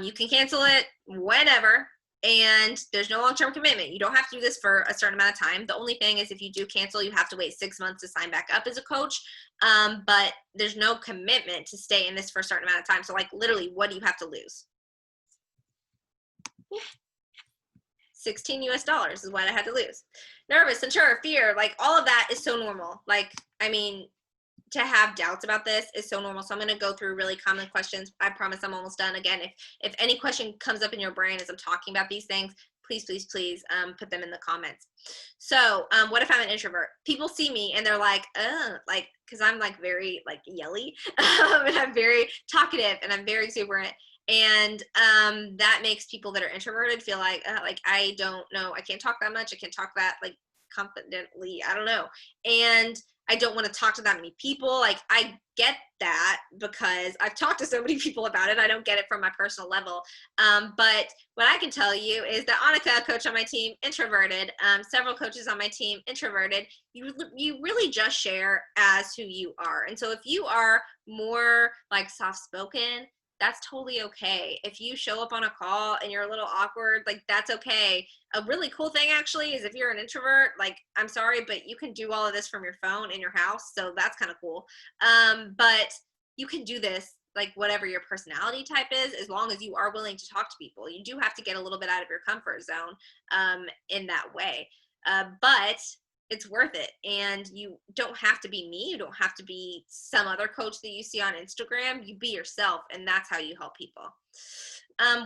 You can cancel it whenever. And there's no long-term commitment. You don't have to do this for a certain amount of time. The only thing is if you do cancel, you have to wait 6 months to sign back up as a coach. But there's no commitment to stay in this for a certain amount of time. So like literally, what do you have to lose? 16 US dollars is what I had to lose. Nervous, unsure, fear, like all of that is so normal. Like, I mean, to have doubts about this is so normal. So I'm going to go through really common questions. I promise I'm almost done. Again, if any question comes up in your brain as I'm talking about these things, please put them in the comments. So what if I'm an introvert? People see me and they're like, like, because I'm like very like yelly and I'm very talkative and I'm very exuberant. And that makes people that are introverted feel like I don't know, I can't talk that much. I can't talk that like confidently. I don't know. And I don't want to talk to that many people. Like, I get that because I've talked to so many people about it. I don't get it from my personal level. But what I can tell you is that Annika, a coach on my team, introverted. Several coaches on my team, introverted. You really just share as who you are. And so if you are more like soft-spoken, that's totally okay. If you show up on a call and you're a little awkward, like that's okay. A really cool thing actually is if you're an introvert, like I'm sorry, but you can do all of this from your phone in your house. So that's kind of cool. But you can do this like whatever your personality type is, as long as you are willing to talk to people. You do have to get a little bit out of your comfort zone in that way. But it's worth it. And you don't have to be me. You don't have to be some other coach that you see on Instagram. You be yourself, and that's how you help people.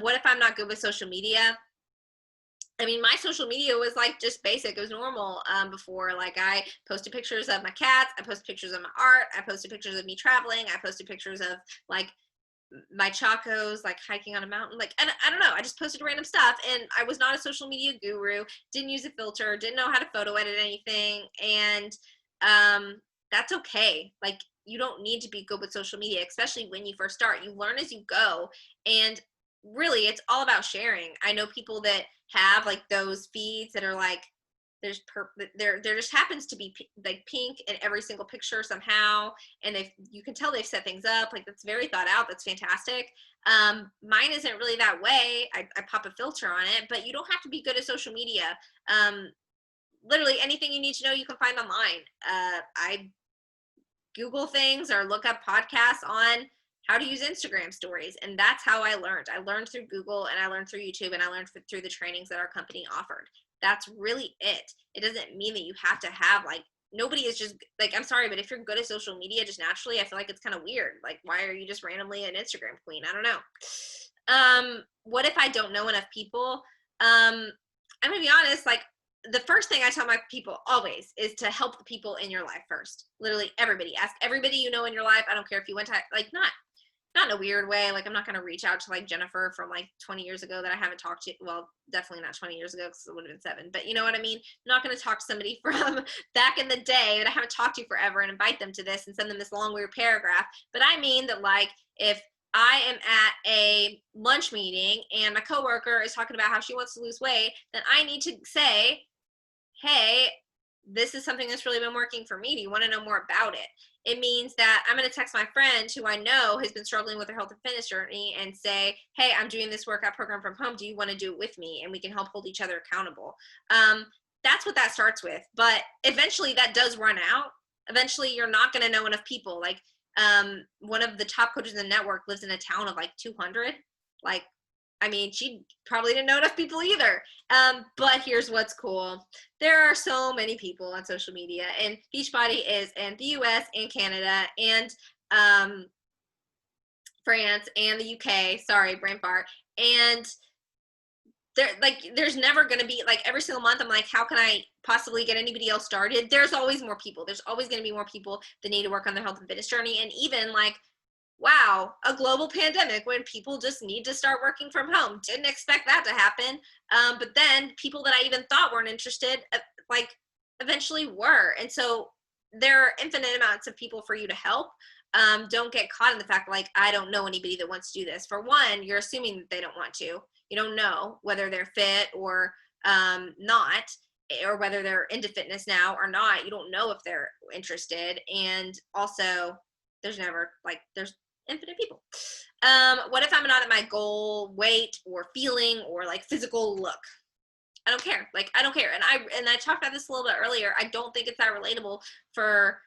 What if I'm not good with social media? I mean, my social media was like just basic. It was normal before. Like I posted pictures of my cats. I posted pictures of my art. I posted pictures of me traveling. I posted pictures of like my chacos, like hiking on a mountain. Like, and I don't know. I just posted random stuff, and I was not a social media guru. Didn't use a filter. Didn't know how to photo edit anything, and that's okay. Like, you don't need to be good with social media, especially when you first start. You learn as you go, and really, it's all about sharing. I know people that have like those feeds that are like there just happens to be like pink in every single picture somehow, and you can tell they've set things up like that's very thought out. That's fantastic. Mine isn't really that way. I pop a filter on it, but you don't have to be good at social media. Literally anything you need to know you can find online. I Google things or look up podcasts on how to use Instagram stories. And that's how I learned. I learned through Google, and I learned through YouTube, and I learned through the trainings that our company offered. That's really it. It doesn't mean that you have to have like, nobody is just like, I'm sorry, but if you're good at social media just naturally, I feel like it's kind of weird. Like, why are you just randomly an Instagram queen? I don't know. What if I don't know enough people? I'm gonna be honest, like the first thing I tell my people always is to help the people in your life first. Literally everybody. Ask everybody you know in your life. I don't care if you went to like not in a weird way. Like I'm not gonna reach out to like Jennifer from like 20 years ago that I haven't talked to. Well, definitely not 20 years ago because it would have been 7. But you know what I mean? I'm not gonna talk to somebody from back in the day that I haven't talked to forever and invite them to this and send them this long weird paragraph. But I mean that like if I am at a lunch meeting and my coworker is talking about how she wants to lose weight, then I need to say, hey, this is something that's really been working for me. Do you want to know more about it? It means that I'm going to text my friend who I know has been struggling with her health and fitness journey and say, hey, I'm doing this workout program from home. Do you want to do it with me? And we can help hold each other accountable. That's what that starts with. But eventually that does run out. Eventually you're not going to know enough people. Like one of the top coaches in the network lives in a town of like 200. Like, I mean, she probably didn't know enough people either. But here's what's cool. There are so many people on social media, and Beachbody is in the US and Canada and France and the UK. Sorry, brain fart. And there's never going to be like every single month I'm like, how can I possibly get anybody else started? There's always more people. There's always going to be more people that need to work on their health and fitness journey. And even like, wow, a global pandemic when people just need to start working from home. Didn't expect that to happen. But then people that I even thought weren't interested, like eventually were. And so there are infinite amounts of people for you to help. Don't get caught in the fact like, I don't know anybody that wants to do this. For one, you're assuming that they don't want to. You don't know whether they're fit or not, or whether they're into fitness now or not. You don't know if they're interested. And also there's infinite people. What if I'm not at my goal weight or feeling or like physical look? I don't care. Like, I don't care. And I talked about this a little bit earlier. I don't think it's that relatable for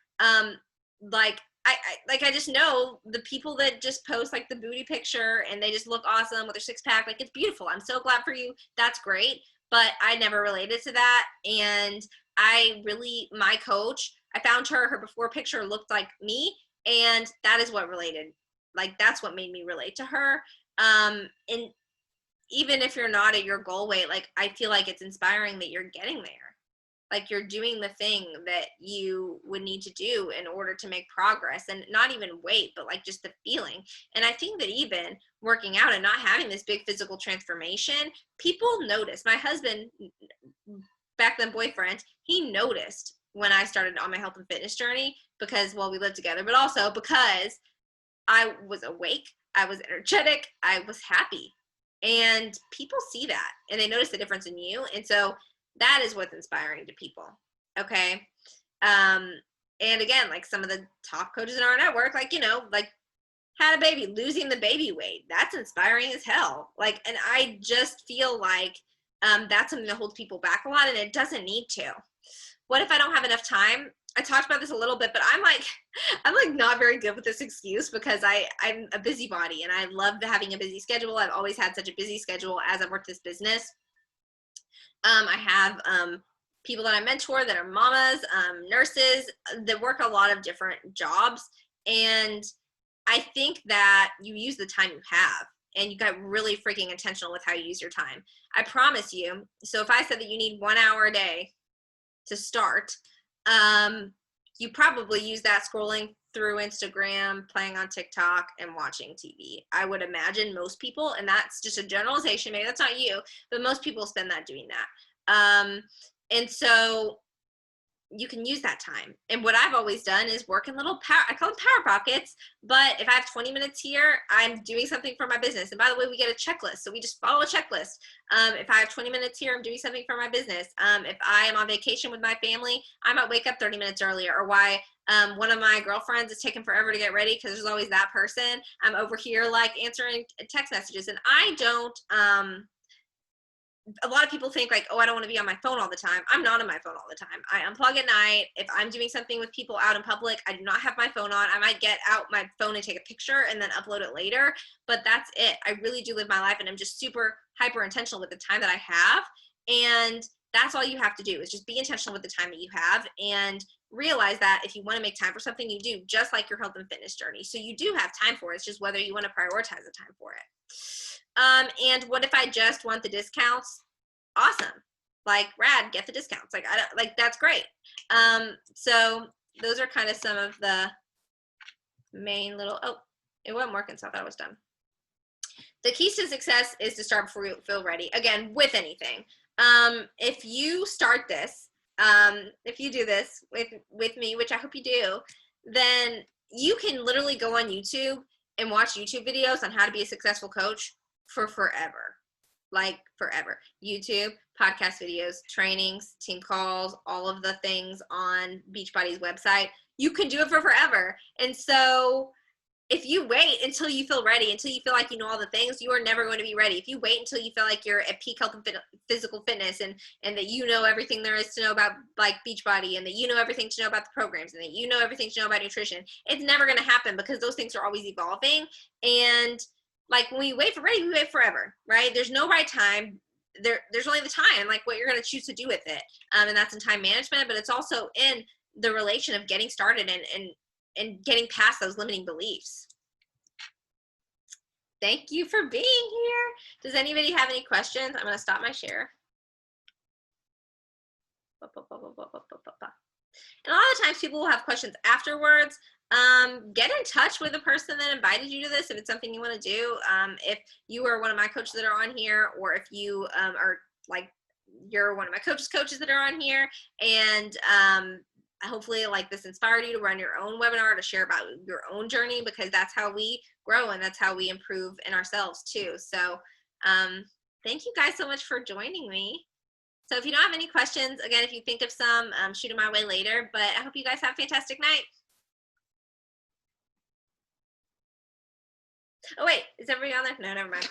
I just know the people that just post like the booty picture and they just look awesome with their 6-pack. Like, it's beautiful. I'm so glad for you. That's great. But I never related to that. And my coach, I found her before picture looked like me. And that is what related. Like, that's what made me relate to her. And even if you're not at your goal weight, like, I feel like it's inspiring that you're getting there. Like, you're doing the thing that you would need to do in order to make progress, and not even weight, but like just the feeling. And I think that even working out and not having this big physical transformation, people notice. My husband, back then boyfriend, he noticed when I started on my health and fitness journey because, well, we lived together, but also because I was awake, I was energetic, I was happy. And people see that and they notice the difference in you. And so that is what's inspiring to people. Okay. And again, like some of the top coaches in our network, like, like had a baby, losing the baby weight. That's inspiring as hell. Like, and I just feel like that's something that holds people back a lot, and it doesn't need to. What if I don't have enough time? I talked about this a little bit, but I'm like not very good with this excuse because I'm a busybody and I love having a busy schedule. I've always had such a busy schedule as I've worked this business. I have people that I mentor that are mamas, nurses that work a lot of different jobs. And I think that you use the time you have. and you got really freaking intentional with how you use your time. I promise you. So if I said that you need 1 hour a day to start, you probably use that scrolling through Instagram, playing on TikTok, and watching TV. I would imagine most people, and that's just a generalization, maybe that's not you, but most people spend that doing that. And so you can use that time. And what I've always done is work in little I call them power pockets, but if I have 20 minutes here, I'm doing something for my business. And by the way, we get a checklist. So we just follow a checklist. If I have 20 minutes here, I'm doing something for my business. If I am on vacation with my family, I might wake up 30 minutes earlier, or why one of my girlfriends is taking forever to get ready because there's always that person. I'm over here like answering text messages, and I don't, a lot of people think like, oh, I don't want to be on my phone all the time. I'm not on my phone all the time. I unplug at night. If I'm doing something with people out in public, I do not have my phone on. I might get out my phone and take a picture and then upload it later, but that's it. I really do live my life, and I'm just super hyper intentional with the time that I have. And that's all you have to do, is just be intentional with the time that you have, and realize that if you want to make time for something, you do, just like your health and fitness journey. So you do have time for it. It's just whether you want to prioritize the time for it. And what if I just want the discounts? Awesome. Like, rad, get the discounts. Like, I don't, like, that's great. So those are kind of some of the main little, oh, it wasn't working, so I thought it was done. The keys to success is to start before you feel ready. Again, with anything. If you start this, if you do this with me, which I hope you do, then you can literally go on YouTube and watch YouTube videos on how to be a successful coach for forever. Like forever. YouTube, podcast videos, trainings, team calls, all of the things on Beachbody's website. You can do it for forever. And so if you wait until you feel ready, until you feel like you know all the things, you are never going to be ready. If you wait until you feel like you're at peak health and physical fitness, and that you know everything there is to know about like Beachbody, and that you know everything to know about the programs, and that you know everything to know about nutrition, it's never going to happen, because those things are always evolving. And like when we wait for ready, we wait forever, right? There's no right time. There's only the time, like what you're going to choose to do with it. And that's in time management, but it's also in the relation of getting started and getting past those limiting beliefs. Thank you for being here. Does anybody have any questions? I'm going to stop my share. And a lot of times people will have questions afterwards. Get in touch with the person that invited you to this if it's something you want to do. If you are one of my coaches that are on here, or if you are like, you're one of my coaches that are on here, and hopefully like this inspired you to run your own webinar to share about your own journey, because that's how we grow and that's how we improve in ourselves too. So thank you guys so much for joining me. So if you don't have any questions, again, if you think of some, shoot them my way later, but I hope you guys have a fantastic night. Oh wait, is everybody on there? No, never mind.